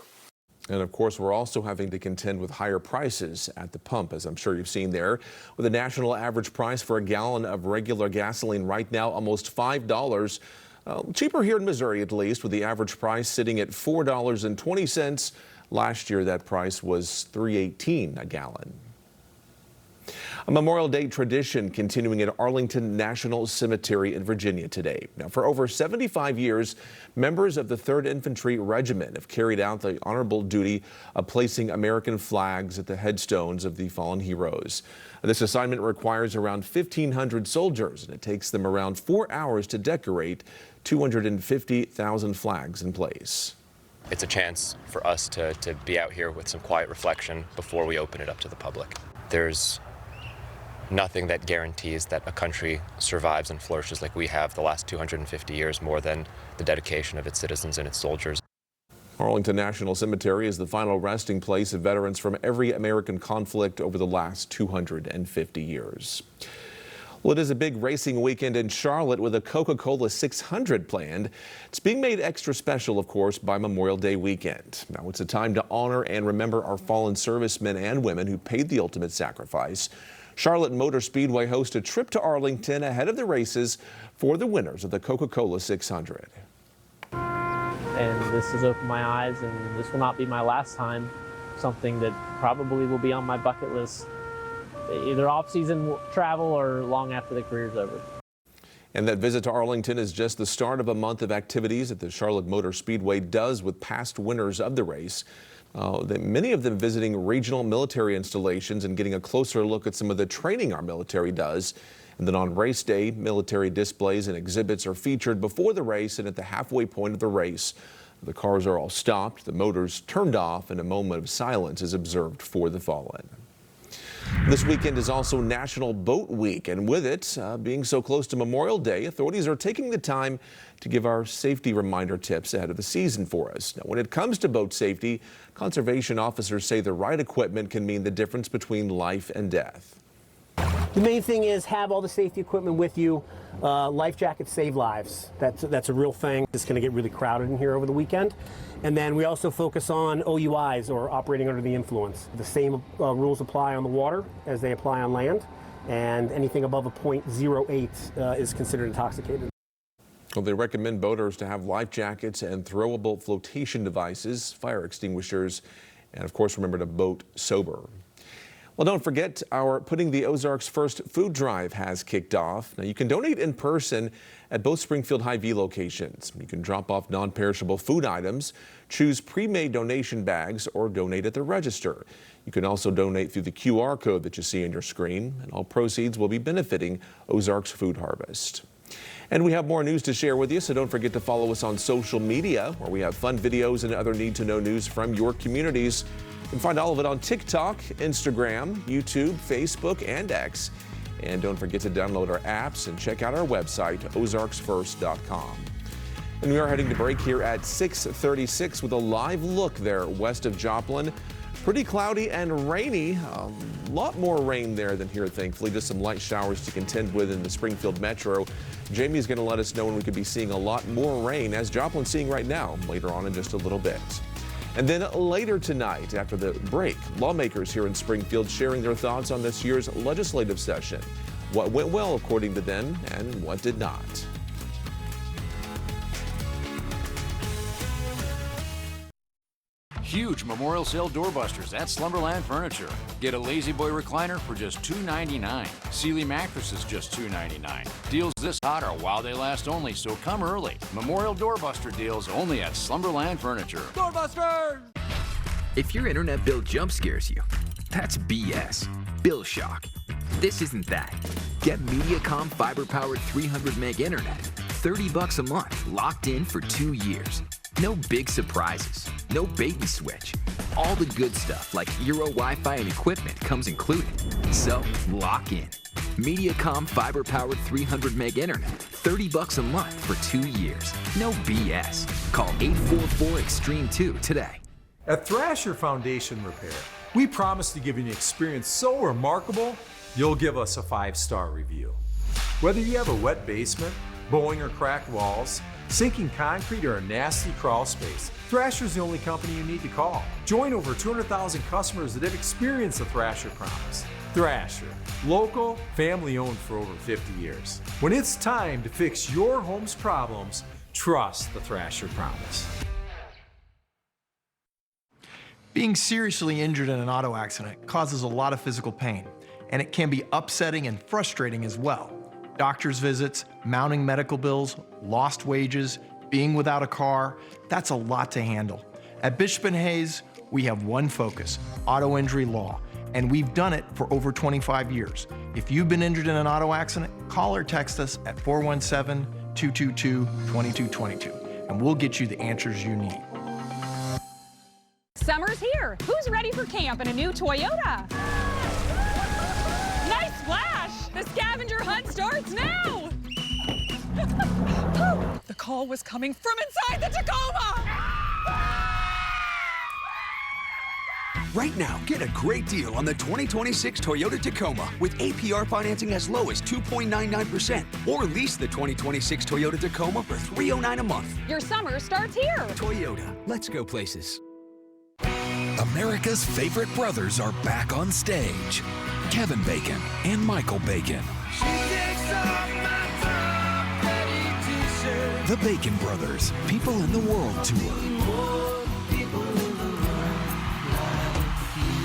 And of course, we're also having to contend with higher prices at the pump, as I'm sure you've seen there, with a national average price for a gallon of regular gasoline right now almost $5. Cheaper here in Missouri, at least, with the average price sitting at $4.20. Last year, that price was $3.18 a gallon. A Memorial Day tradition continuing at Arlington National Cemetery in Virginia today. Now, for over 75 years, members of the 3rd Infantry Regiment have carried out the honorable duty of placing American flags at the headstones of the fallen heroes. This assignment requires around 1,500 soldiers, and it takes them around 4 hours to decorate 250,000 flags in place. It's a chance for us to be out here with some quiet reflection before we open it up to the public. There's nothing that guarantees that a country survives and flourishes like we have the last 250 years more than the dedication of its citizens and its soldiers. Arlington National Cemetery is the final resting place of veterans from every American conflict over the last 250 years. Well, it is a big racing weekend in Charlotte with a Coca-Cola 600 planned. It's being made extra special, of course, by Memorial Day weekend. Now, it's a time to honor and remember our fallen servicemen and women who paid the ultimate sacrifice. Charlotte Motor Speedway hosts a trip to Arlington ahead of the races for the winners of the Coca-Cola 600. And this has opened my eyes, and this will not be my last time. Something that probably will be on my bucket list, either off-season travel or long after the career's over. And that visit to Arlington is just the start of a month of activities that the Charlotte Motor Speedway does with past winners of the race. Many of them visiting regional military installations and getting a closer look at some of the training our military does. And then on race day, military displays and exhibits are featured before the race and at the halfway point of the race. The cars are all stopped, the motors turned off, and a moment of silence is observed for the fallen. This weekend is also National Boat Week, and with it being so close to Memorial Day, authorities are taking the time to give our safety reminder tips ahead of the season for us. Now, when it comes to boat safety, conservation officers say the right equipment can mean the difference between life and death. The main thing is have all the safety equipment with you. Life jackets save lives. That's a real thing. It's going to get really crowded in here over the weekend. And then we also focus on OUIs, or operating under the influence. The same rules apply on the water as they apply on land, and anything above a .08 is considered intoxicated. Well, they recommend boaters to have life jackets and throwable flotation devices, fire extinguishers, and of course remember to boat sober. Well, don't forget, our Putting the Ozarks First food drive has kicked off. Now, you can donate in person at both Springfield Hy-Vee locations. You can drop off non-perishable food items, choose pre-made donation bags, or donate at the register. You can also donate through the QR code that you see on your screen, and all proceeds will be benefiting Ozarks Food Harvest. And we have more news to share with you, so don't forget to follow us on social media, where we have fun videos and other need-to-know news from your communities. You can find all of it on TikTok, Instagram, YouTube, Facebook, and X. And don't forget to download our apps and check out our website, ozarksfirst.com. And we are heading to break here at 6:36 with a live look there west of Joplin. Pretty cloudy and rainy. A lot more rain there than here, thankfully. Just some light showers to contend with in the Springfield metro. Jamie's going to let us know when we could be seeing a lot more rain, as Joplin's seeing right now, later on in just a little bit. And then later tonight, after the break, lawmakers here in Springfield sharing their thoughts on this year's legislative session. What went well, according to them, and what did not. Huge Memorial Sale doorbusters at Slumberland Furniture. Get a Lazy Boy recliner for just $2.99. Sealy mattresses just $2.99. Deals this hot are while they last only, so come early. Memorial doorbuster deals only at Slumberland Furniture. Doorbusters! If your internet bill jump scares you, that's BS. Bill shock. This isn't that. Get Mediacom fiber-powered 300 meg internet. $30 a month, locked in for 2 years. No big surprises, no bait and switch. All the good stuff like Euro Wi-Fi and equipment comes included. So lock in. Mediacom fiber-powered 300 meg internet, $30 a month for 2 years. No BS. Call 844-EXTREME2 today. At Thrasher Foundation Repair, We promise to give you an experience so remarkable, you'll give us a 5-star review. Whether you have a wet basement, bowing or cracked walls, sinking concrete, or a nasty crawl space, Thrasher's the only company you need to call. Join over 200,000 customers that have experienced the Thrasher promise. Thrasher, local, family-owned for over 50 years. When it's time to fix your home's problems, trust the Thrasher promise. Being seriously injured in an auto accident causes a lot of physical pain, and it can be upsetting and frustrating as well. Doctor's visits, mounting medical bills, lost wages, being without a car, that's a lot to handle. At Bishop & Hayes, we have one focus, auto injury law, and we've done it for over 25 years. If you've been injured in an auto accident, call or text us at 417-222-2222, and we'll get you the answers you need. Summer's here. Who's ready for camp in a new Toyota? Nice splash! The scavenger hunt starts now! The call was coming from inside the Tacoma! Right now, get a great deal on the 2026 Toyota Tacoma with APR financing as low as 2.99%, or lease the 2026 Toyota Tacoma for $309 a month. Your summer starts here. Toyota, let's go places. America's favorite brothers are back on stage. Kevin Bacon and Michael Bacon. The Bacon Brothers, People in the World Tour.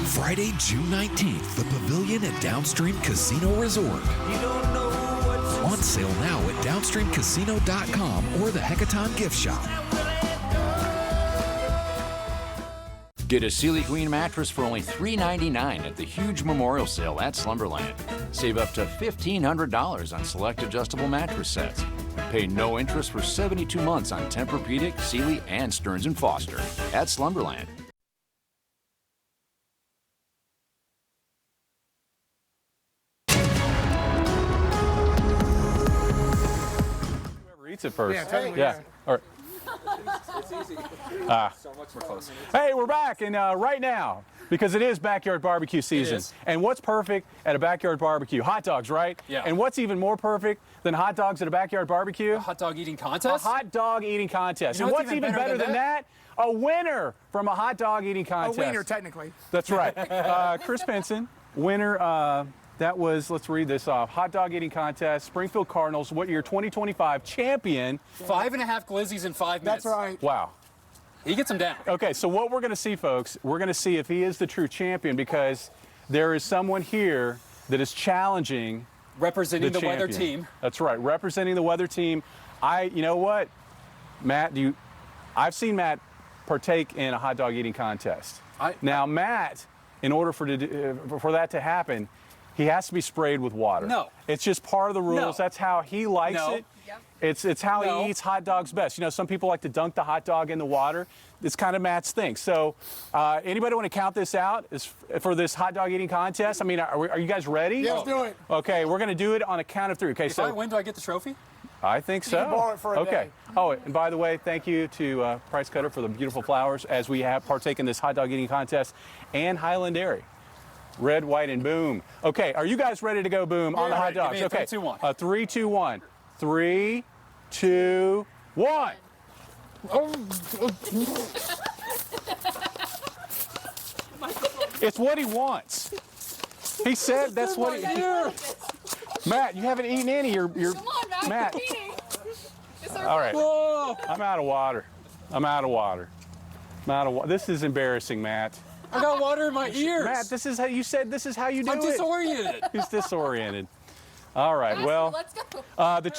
Friday, June 19th, the Pavilion at Downstream Casino Resort. On sale now at downstreamcasino.com or the Heckaton gift shop. Get a Sealy Queen mattress for only $399 at the huge memorial sale at Slumberland. Save up to $1,500 on select adjustable mattress sets. Pay no interest for 72 months on Tempur-Pedic, Sealy, and Stearns & Foster at Slumberland. Whoever eats it first. Yeah, totally. Yeah. All right. It's easy. So much more close. Hey, we're back, and right now, because it is backyard barbecue season. And what's perfect at a backyard barbecue? Hot dogs, right? Yeah. And what's even more perfect than hot dogs at a backyard barbecue? A hot dog eating contest? A hot dog eting contest. You know And what's even better than that? A winner from a hot dog eating contest. A winner, technically. That's right. Chris Benson, winner. That was, let's read this off, hot dog eating contest, Springfield Cardinals, what year, 2025 champion. 5.5 glizzies in 5 minutes. That's right. Wow. He gets them down. Okay, so what we're going to see, folks, we're going to see if he is the true champion, because there is someone here that is challenging representing the weather champion. team. That's right, representing the weather team. You know what, Matt, I've seen Matt partake in a hot dog eating contest. Now, Matt, in order for that to happen, he has to be sprayed with water. No. It's just part of the rules. No. That's how he likes No. it. It's how he eats hot dogs best. You know, some people like to dunk the hot dog in the water. It's kind of Matt's thing. So anybody want to count this out for this hot dog eating contest? I mean, are you guys ready? Yeah, let's do it. Okay, we're going to do it on a count of 3. Okay, If I win, do I get the trophy? I think so. You can borrow it for a okay. day. Oh, and by the way, thank you to Price Cutter for the beautiful flowers as we have partaken in this hot dog eating contest, and Highland Dairy. Red, white, and boom. Okay, are you guys ready to go boom on the hot dogs? Give me a Okay. 3, 2, 1. 3, 2, 1. 3, 2, 1. It's what he wants. He said that's what he. Matt, you haven't eaten any. You're Come on, Matt. It's All right. I'm out of water. This is embarrassing, Matt. I got water in my ears. Matt, this is how you said. This is how you do I'm it. disoriented. He's disoriented. All right. Well, let's go. the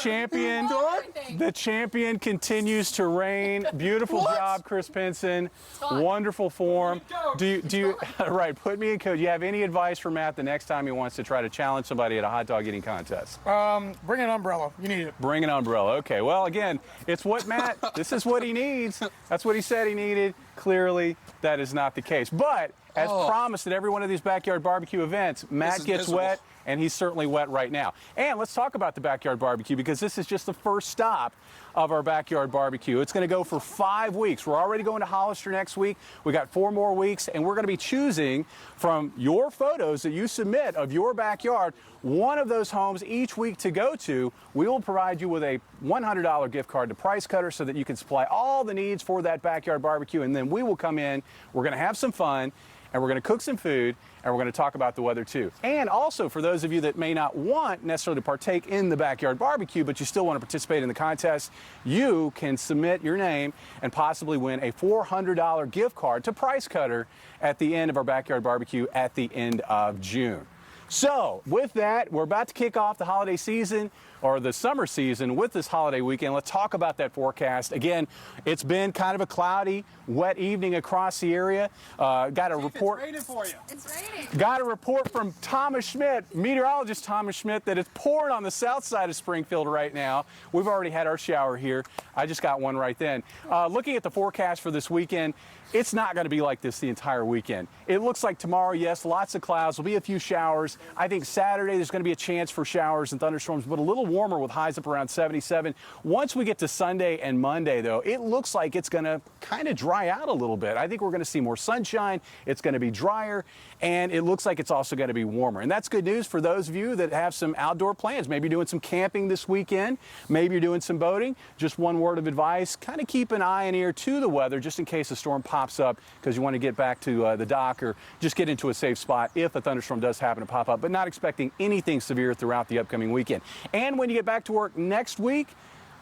champion continues to reign. Beautiful job, Chris Benson. Wonderful form. Do you right? Put me in code. Do you have any advice for Matt the next time he wants to try to challenge somebody at a hot dog eating contest? Bring an umbrella. You need it. Bring an umbrella. Okay. Well, again, it's what Matt. This is what he needs. That's what he said he needed. Clearly, that is not the case. But as promised at every one of these backyard barbecue events, Matt gets wet and he's certainly wet right now. And let's talk about the backyard barbecue, because this is just the first stop of our backyard barbecue. It's going to go for 5 weeks. We're already going to Hollister next week. We got 4 more weeks, and we're going to be choosing from your photos that you submit of your backyard one of those homes each week to go to. We will provide you with a $100 gift card to Price Cutter so that you can supply all the needs for that backyard barbecue, and then we will come in. We're going to have some fun, and we're going to cook some food, and we're going to talk about the weather too. And also, for those of you that may not want necessarily to partake in the backyard barbecue, but you still want to participate in the contest, you can submit your name and possibly win a $400 gift card to Price Cutter at the end of our backyard barbecue at the end of June. So with that, we're about to kick off the holiday season, or the summer season, with this holiday weekend. Let's talk about that forecast. Again, it's been kind of a cloudy, wet evening across the area. Got a report. It's raining for you. It's raining. Got a report from Thomas Schmidt, meteorologist Thomas Schmidt, that it's pouring on the south side of Springfield right now. We've already had our shower here. I just got one right then. Looking at the forecast for this weekend, it's not going to be like this the entire weekend. It looks like tomorrow, yes, lots of clouds. There'll be a few showers. I think Saturday there's going to be a chance for showers and thunderstorms, but a little warmer with highs up around 77. Once we get to Sunday and Monday, though, it looks like it's going to kind of dry out a little bit. I think we're going to see more sunshine. It's going to be drier, and it looks like it's also going to be warmer. And that's good news for those of you that have some outdoor plans. Maybe you're doing some camping this weekend. Maybe you're doing some boating. Just one word of advice, kind of keep an eye and ear to the weather just in case a storm pops up, because you want to get back to the dock or just get into a safe spot if a thunderstorm does happen to pop up, but not expecting anything severe throughout the upcoming weekend. And when you get back to work next week,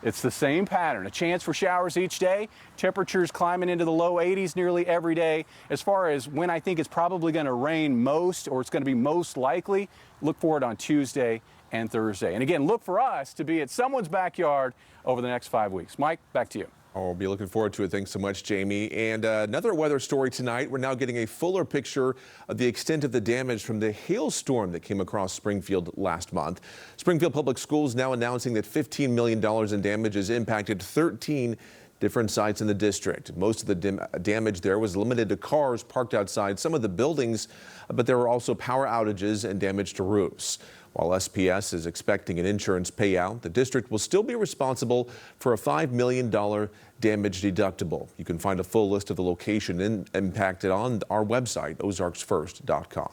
it's the same pattern. A chance for showers each day. Temperatures climbing into the low 80s nearly every day. As far as when I think it's probably going to rain most, or it's going to be most likely, look for it on Tuesday and Thursday. And again, look for us to be at someone's backyard over the next 5 weeks. Mike, back to you. Oh, we'll be looking forward to it. Thanks so much, Jamie. And another weather story tonight. We're now getting a fuller picture of the extent of the damage from the hailstorm that came across Springfield last month. Springfield Public Schools now announcing that $15 million in damage has impacted 13 different sites in the district. Most of the damage there was limited to cars parked outside some of the buildings, but there were also power outages and damage to roofs. While SPS is expecting an insurance payout, the district will still be responsible for a $5 million damage deductible. You can find a full list of the location impacted on our website, ozarksfirst.com.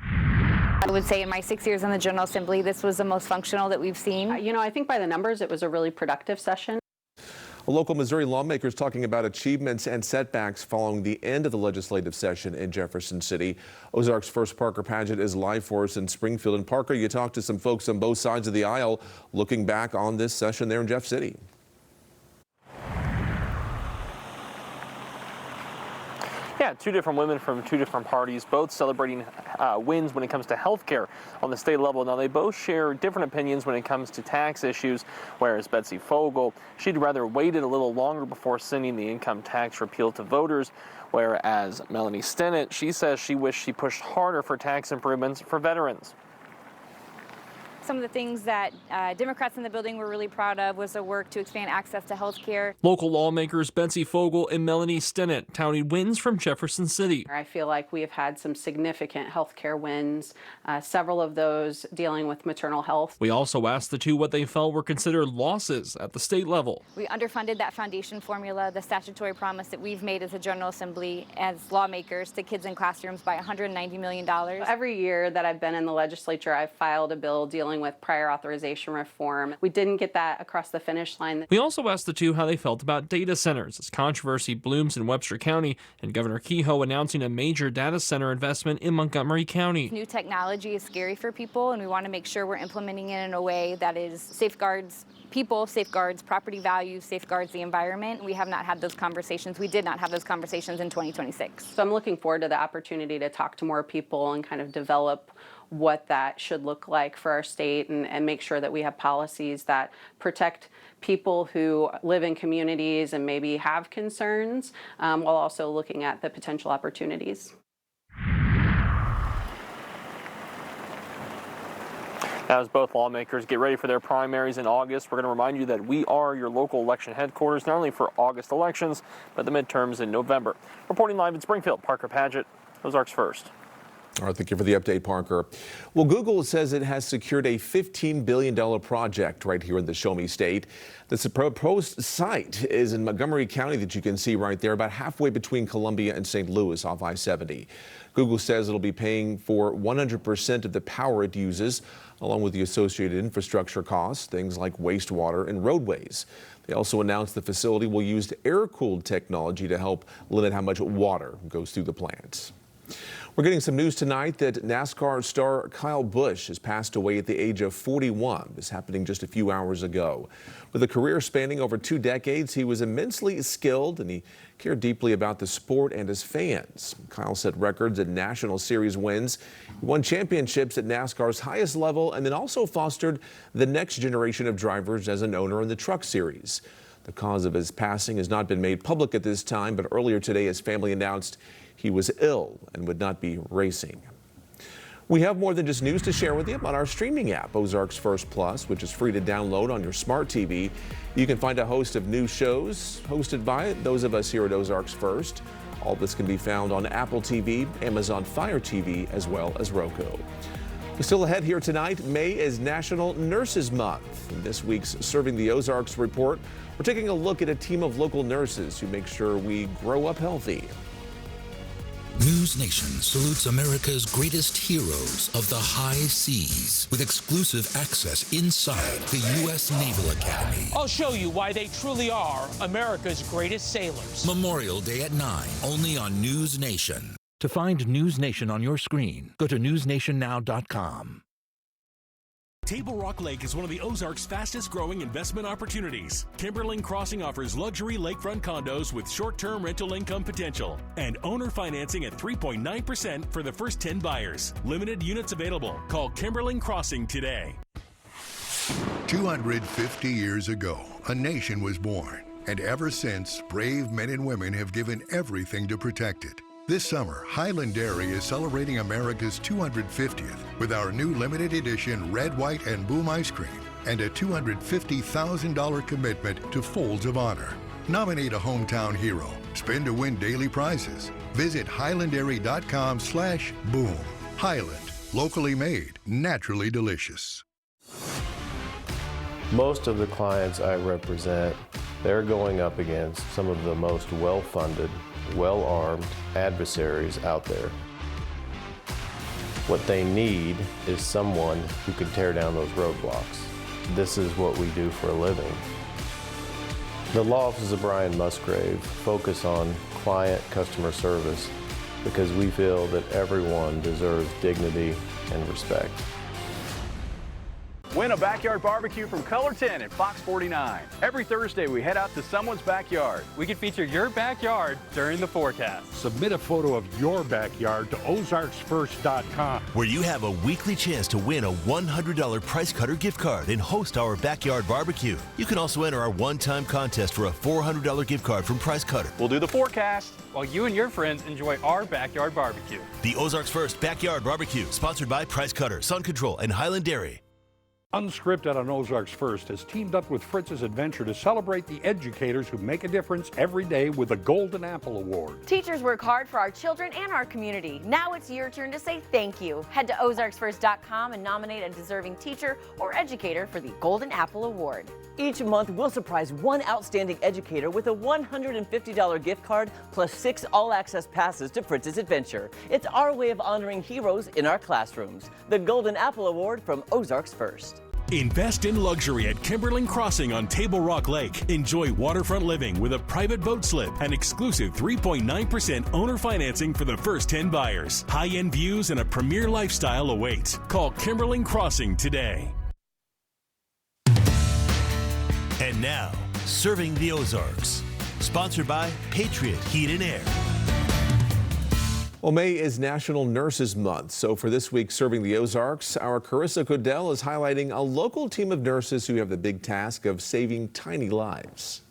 I would say in my 6 years in the General Assembly, this was the most functional that we've seen. You know, I think by the numbers, it was a really productive session. Local Missouri lawmakers talking about achievements and setbacks following the end of the legislative session in Jefferson City. Ozarks First Parker Paget is live for us in Springfield. And Parker, you talked to some folks on both sides of the aisle looking back on this session there in Jeff City. Yeah, two different women from two different parties, both celebrating wins when it comes to health care on the state level. Now, they both share different opinions when it comes to tax issues, whereas Betsy Fogel, she'd rather waited a little longer before sending the income tax repeal to voters, whereas Melanie Stinnett, she says she wished she pushed harder for tax improvements for veterans. Some of the things that Democrats in the building were really proud of was the work to expand access to health care. Local lawmakers Betsy Fogel and Melanie Stinnett touting wins from Jefferson City. I feel like we have had some significant health care wins, several of those dealing with maternal health. We also asked the two what they felt were considered losses at the state level. We underfunded that foundation formula, the statutory promise that we've made as a General Assembly, as lawmakers, to kids in classrooms by $190 million. Every year that I've been in the legislature, I've filed a bill dealing with prior authorization reform. We didn't get that across the finish line. We also asked the two how they felt about data centers as controversy blooms in Webster County and Governor Kehoe announcing a major data center investment in Montgomery County. New technology is scary for people, and we want to make sure we're implementing it in a way that is safeguards people, safeguards property values, safeguards the environment. We have not had those conversations. We did not have those conversations in 2026. So I'm looking forward to the opportunity to talk to more people and kind of develop what that should look like for our state and make sure that we have policies that protect people who live in communities and maybe have concerns, while also looking at the potential opportunities. As both lawmakers get ready for their primaries in August, we're going to remind you that we are your local election headquarters, not only for August elections, but the midterms in November. Reporting live in Springfield, Parker Paget, Ozarks First. All right, thank you for the update, Parker. Well, Google says it has secured a $15 billion project right here in the Show Me State. The proposed site is in Montgomery County that you can see right there, about halfway between Columbia and St. Louis off I-70. Google says it'll be paying for 100% of the power it uses, along with the associated infrastructure costs, things like wastewater and roadways. They also announced the facility will use air-cooled technology to help limit how much water goes through the plant. We're getting some news tonight that NASCAR star Kyle Busch has passed away at the age of 41. This happening just a few hours ago. With a career spanning over 2 decades, he was immensely skilled and he cared deeply about the sport and his fans. Kyle set records at National Series wins. He won championships at NASCAR's highest level and then also fostered the next generation of drivers as an owner in the Truck Series. The cause of his passing has not been made public at this time, but earlier today his family announced he was ill and would not be racing. We have more than just news to share with you on our streaming app, Ozarks First Plus, which is free to download on your smart TV. You can find a host of new shows hosted by those of us here at Ozarks First. All this can be found on Apple TV, Amazon Fire TV, as well as Roku. Still ahead here tonight, May is National Nurses Month. In this week's Serving the Ozarks report, we're taking a look at a team of local nurses who make sure we grow up healthy. News Nation salutes America's greatest heroes of the high seas with exclusive access inside the U.S. Naval Academy. I'll show you why they truly are America's greatest sailors. Memorial Day at 9, only on News Nation. To find News Nation on your screen, go to newsnationnow.com. Table Rock Lake is one of the Ozarks' fastest growing investment opportunities. Timberline Crossing offers luxury lakefront condos with short-term rental income potential and owner financing at 3.9% for the first 10 buyers. Limited units available. Call Timberline Crossing today. 250 years ago, a nation was born, and ever since, brave men and women have given everything to protect it. This summer, Highland Dairy is celebrating America's 250th with our new limited edition Red, White, and Boom ice cream and a $250,000 commitment to Folds of Honor. Nominate a hometown hero. Spin to win daily prizes. Visit highlanddairy.com/boom. Highland, locally made, naturally delicious. Most of the clients I represent, they're going up against some of the most well-funded, well-armed adversaries out there. What they need is someone who can tear down those roadblocks. This is what we do for a living. The law offices of Brian Musgrave focus on client customer service because we feel that everyone deserves dignity and respect. Win a backyard barbecue from Color 10 at Fox 49. Every Thursday, we head out to someone's backyard. We can feature your backyard during the forecast. Submit a photo of your backyard to ozarksfirst.com, where you have a weekly chance to win a $100 Price Cutter gift card and host our backyard barbecue. You can also enter our one-time contest for a $400 gift card from Price Cutter. We'll do the forecast while you and your friends enjoy our backyard barbecue. The Ozarks First Backyard Barbecue, sponsored by Price Cutter, Sun Control, and Highland Dairy. Unscripted on Ozarks First has teamed up with Fritz's Adventure to celebrate the educators who make a difference every day with the Golden Apple Award. Teachers work hard for our children and our community. Now it's your turn to say thank you. Head to ozarksfirst.com and nominate a deserving teacher or educator for the Golden Apple Award. Each month, we'll surprise one outstanding educator with a $150 gift card plus 6 all-access passes to Fritz's Adventure. It's our way of honoring heroes in our classrooms. The Golden Apple Award from Ozarks First. Invest in luxury at Kimberling Crossing on Table Rock Lake. Enjoy waterfront living with a private boat slip and exclusive 3.9% owner financing for the first 10 buyers. High-end views and a premier lifestyle await. Call Kimberling Crossing today. And now, Serving the Ozarks. Sponsored by Patriot Heat and Air. Well, May is National Nurses Month, so for this week Serving the Ozarks, our Carissa Codell is highlighting a local team of nurses who have the big task of saving tiny lives.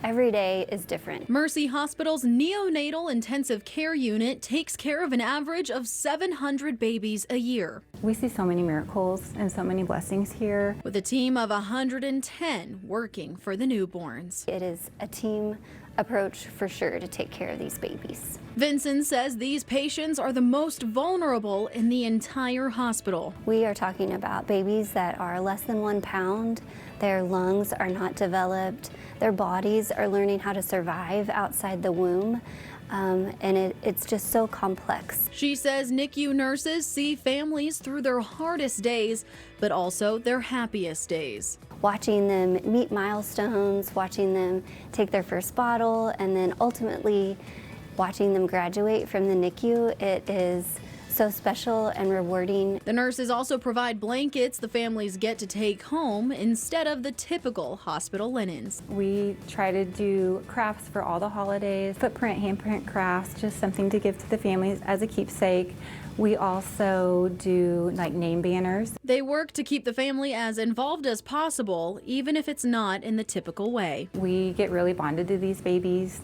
Every day is different. Mercy Hospital's neonatal intensive care unit takes care of an average of 700 babies a year. We see so many miracles and so many blessings here. With a team of 110 working for the newborns. It is a team approach for sure to take care of these babies. Vincent says these patients are the most vulnerable in the entire hospital. We are talking about babies that are less than 1 pound. Their lungs are not developed. Their bodies are learning how to survive outside the womb. And it's just so complex. She says NICU nurses see families through their hardest days, but also their happiest days. Watching them meet milestones, watching them take their first bottle, and then ultimately watching them graduate from the NICU, it is so special and rewarding. The nurses also provide blankets the families get to take home instead of the typical hospital linens. We try to do crafts for all the holidays, footprint, handprint crafts, just something to give to the families as a keepsake. We also do like name banners. They work to keep the family as involved as possible, even if it's not in the typical way. We get really bonded to these babies.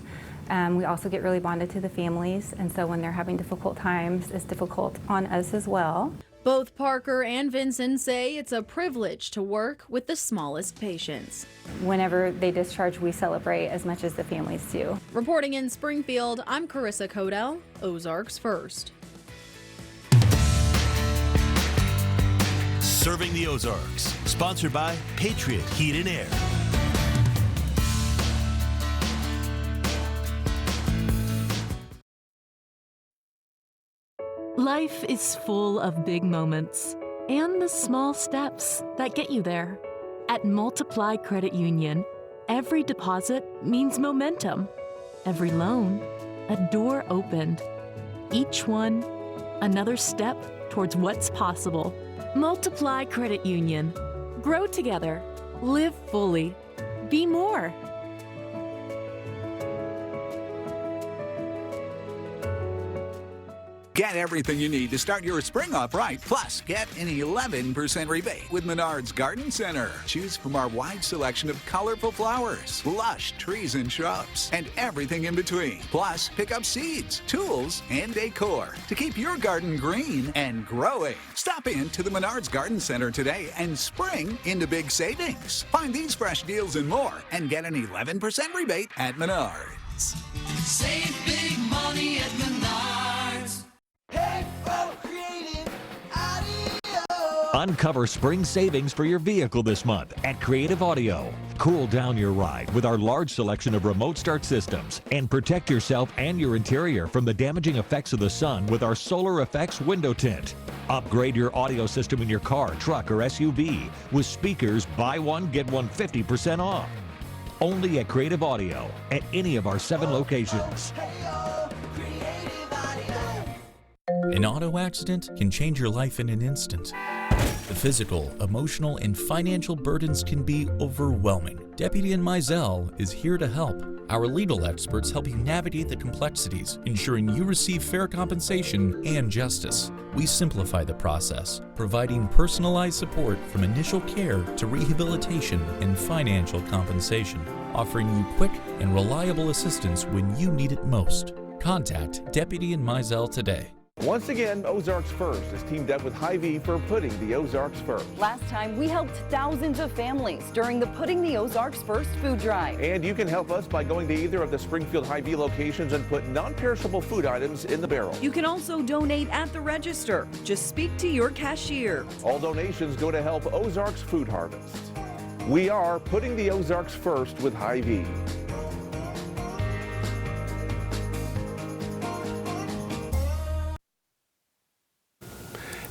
We also get really bonded to the families, and so when they're having difficult times, it's difficult on us as well. Both Parker and Vincent say it's a privilege to work with the smallest patients. Whenever they discharge, we celebrate as much as the families do. Reporting in Springfield, I'm Carissa Codell, Ozarks First. Serving the Ozarks, sponsored by Patriot Heat and Air. Life is full of big moments and the small steps that get you there. At Multiply Credit Union, every deposit means momentum. Every loan, a door opened. Each one, another step towards what's possible. Multiply Credit Union. Grow together. Live fully. Be more. Get everything you need to start your spring off right. Plus, get an 11% rebate with Menards Garden Center. Choose from our wide selection of colorful flowers, lush trees and shrubs, and everything in between. Plus, pick up seeds, tools, and decor to keep your garden green and growing. Stop in to the Menards Garden Center today and spring into big savings. Find these fresh deals and more and get an 11% rebate at Menards. Save big money at Menards. Uncover spring savings for your vehicle this month at Creative Audio. Cool down your ride with our large selection of remote start systems and protect yourself and your interior from the damaging effects of the sun with our Solar Effects window tint. Upgrade your audio system in your car, truck, or SUV with speakers buy one, get one 50% off. Only at Creative Audio at any of our 7 locations. An auto accident can change your life in an instant. The physical, emotional, and financial burdens can be overwhelming. Deputy in Mizell is here to help. Our legal experts help you navigate the complexities, ensuring you receive fair compensation and justice. We simplify the process, providing personalized support from initial care to rehabilitation and financial compensation, offering you quick and reliable assistance when you need it most. Contact Deputy in Mizell today. Once again, Ozarks First is teamed up with Hy-Vee for Putting the Ozarks First. Last time, we helped thousands of families during the Putting the Ozarks First food drive. And you can help us by going to either of the Springfield Hy-Vee locations and put non-perishable food items in the barrel. You can also donate at the register. Just speak to your cashier. All donations go to help Ozarks Food Harvest. We are Putting the Ozarks First with Hy-Vee.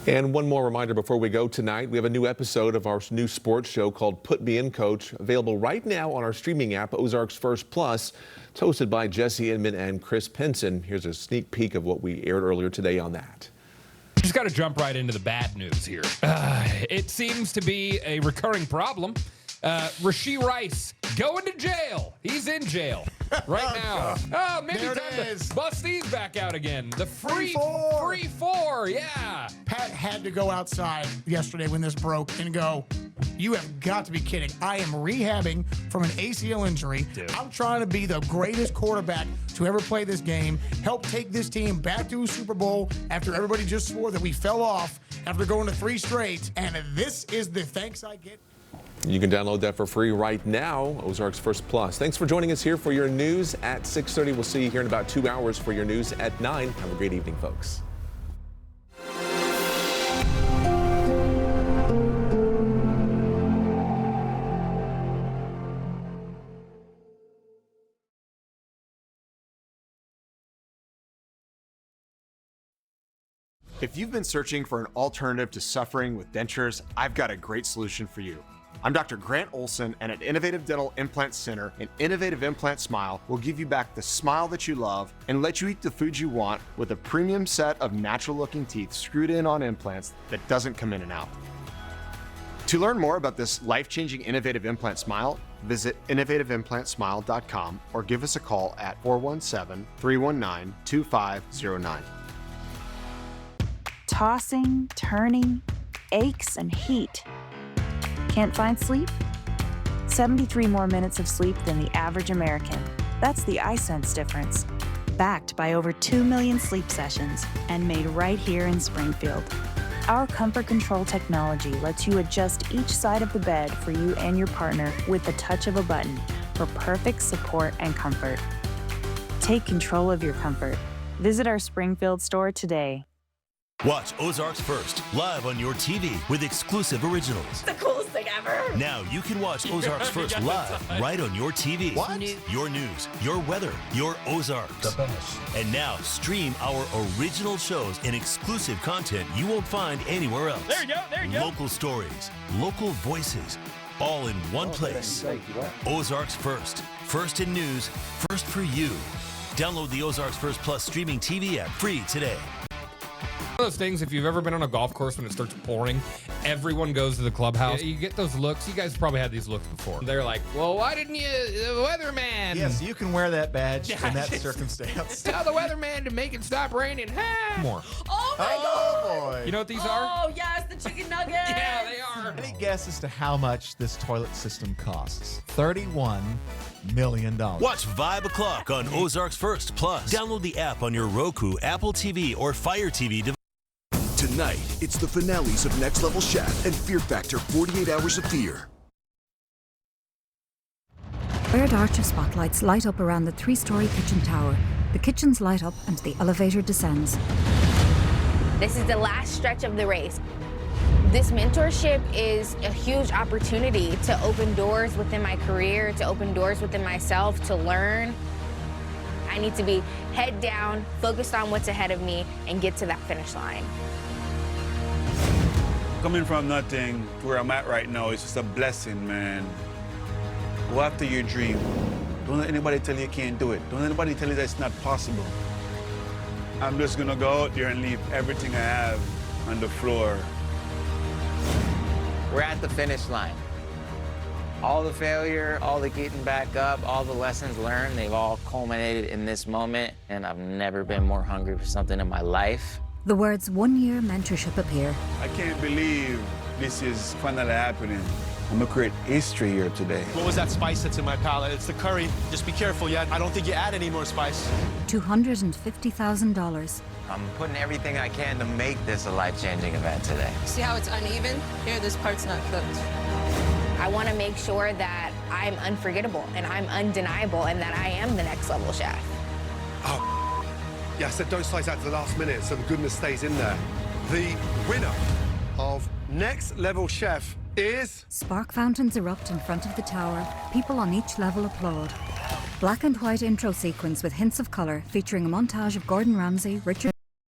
And one more reminder before we go tonight, we have a new episode of our new sports show called Put Me In Coach, available right now on our streaming app, Ozarks First Plus. It's hosted by Jesse Inman and Chris Penson. Here's a sneak peek of what we aired earlier today on that. Just got to jump right into the bad news here. It seems to be a recurring problem. Rashee Rice going to jail. He's in jail right now. Oh, maybe there time it is. to bust these back out again. The free four, yeah. Pat had to go outside yesterday when this broke and go, you have got to be kidding. I am rehabbing from an ACL injury. Dude. I'm trying to be the greatest quarterback to ever play this game, help take this team back to a Super Bowl after everybody just swore that we fell off after going to 3 straight. And this is the thanks I get. You can download that for free right now, Ozarks First Plus. Thanks for joining us here for your news at 6:30. We'll see you here in about 2 hours for your news at 9. Have a great evening, folks. If you've been searching for an alternative to suffering with dentures, I've got a great solution for you. I'm Dr. Grant Olson, and at Innovative Dental Implant Center, an Innovative Implant Smile will give you back the smile that you love and let you eat the food you want with a premium set of natural-looking teeth screwed in on implants that doesn't come in and out. To learn more about this life-changing Innovative Implant Smile, visit innovativeimplantsmile.com or give us a call at 417-319-2509. Tossing, turning, aches, and heat. Can't find sleep? 73 more minutes of sleep than the average American. That's the iSense difference. Backed by over 2 million sleep sessions and made right here in Springfield. Our Comfort Control technology lets you adjust each side of the bed for you and your partner with the touch of a button for perfect support and comfort. Take control of your comfort. Visit our Springfield store today. Watch Ozarks First, live on your TV with exclusive originals. It's the coolest thing ever. Now you can watch Ozarks First live right on your TV. What? Your news, your weather, your Ozarks. The best. And now stream our original shows and exclusive content you won't find anywhere else. There you go, there you go. Local stories, local voices, all in one place. Ozarks First. First in news, first for you. Download the Ozarks First Plus streaming TV app free today. One of those things, if you've ever been on a golf course when it starts pouring, everyone goes to the clubhouse. You get those looks. You guys probably had these looks before. They're like, well, why didn't you, the weatherman? Yes, you can wear that badge in that circumstance. Tell the weatherman to make it stop raining. Ha! More. Oh my God! Boy. You know what these are? Oh yes, the chicken nuggets. Yeah, they are. Any guess as to how much this toilet system costs? $31 million. Watch Vibe O'Clock on Ozarks First Plus. Download the app on your Roku, Apple TV, or Fire TV device. Tonight, it's the finales of Next Level Chef and Fear Factor 48 Hours of Fear. Red arch of spotlights light up around the 3-story kitchen tower. The kitchens light up and the elevator descends. This is the last stretch of the race. This mentorship is a huge opportunity to open doors within my career, to open doors within myself, to learn. I need to be head down, focused on what's ahead of me, and get to that finish line. Coming from nothing to where I'm at right now is just a blessing, man. Go after your dream. Don't let anybody tell you can't do it. Don't let anybody tell you that it's not possible. I'm just gonna go out there and leave everything I have on the floor. We're at the finish line. All the failure, all the getting back up, all the lessons learned, they've all culminated in this moment, and I've never been more hungry for something in my life. The words 1-year mentorship appear. I can't believe this is finally happening. I'm gonna create history here today. What was that spice that's in my palate? It's the curry. Just be careful, yeah? I don't think you add any more spice. $250,000. I'm putting everything I can to make this a life-changing event today. See how it's uneven? Here, this part's not cooked. I want to make sure that I'm unforgettable and I'm undeniable and that I am the next level chef. Oh, yeah, I said don't slice out to the last minute so the goodness stays in there. The winner of Next Level Chef is... Spark fountains erupt in front of the tower. People on each level applaud. Black and white intro sequence with hints of color featuring a montage of Gordon Ramsay, Richard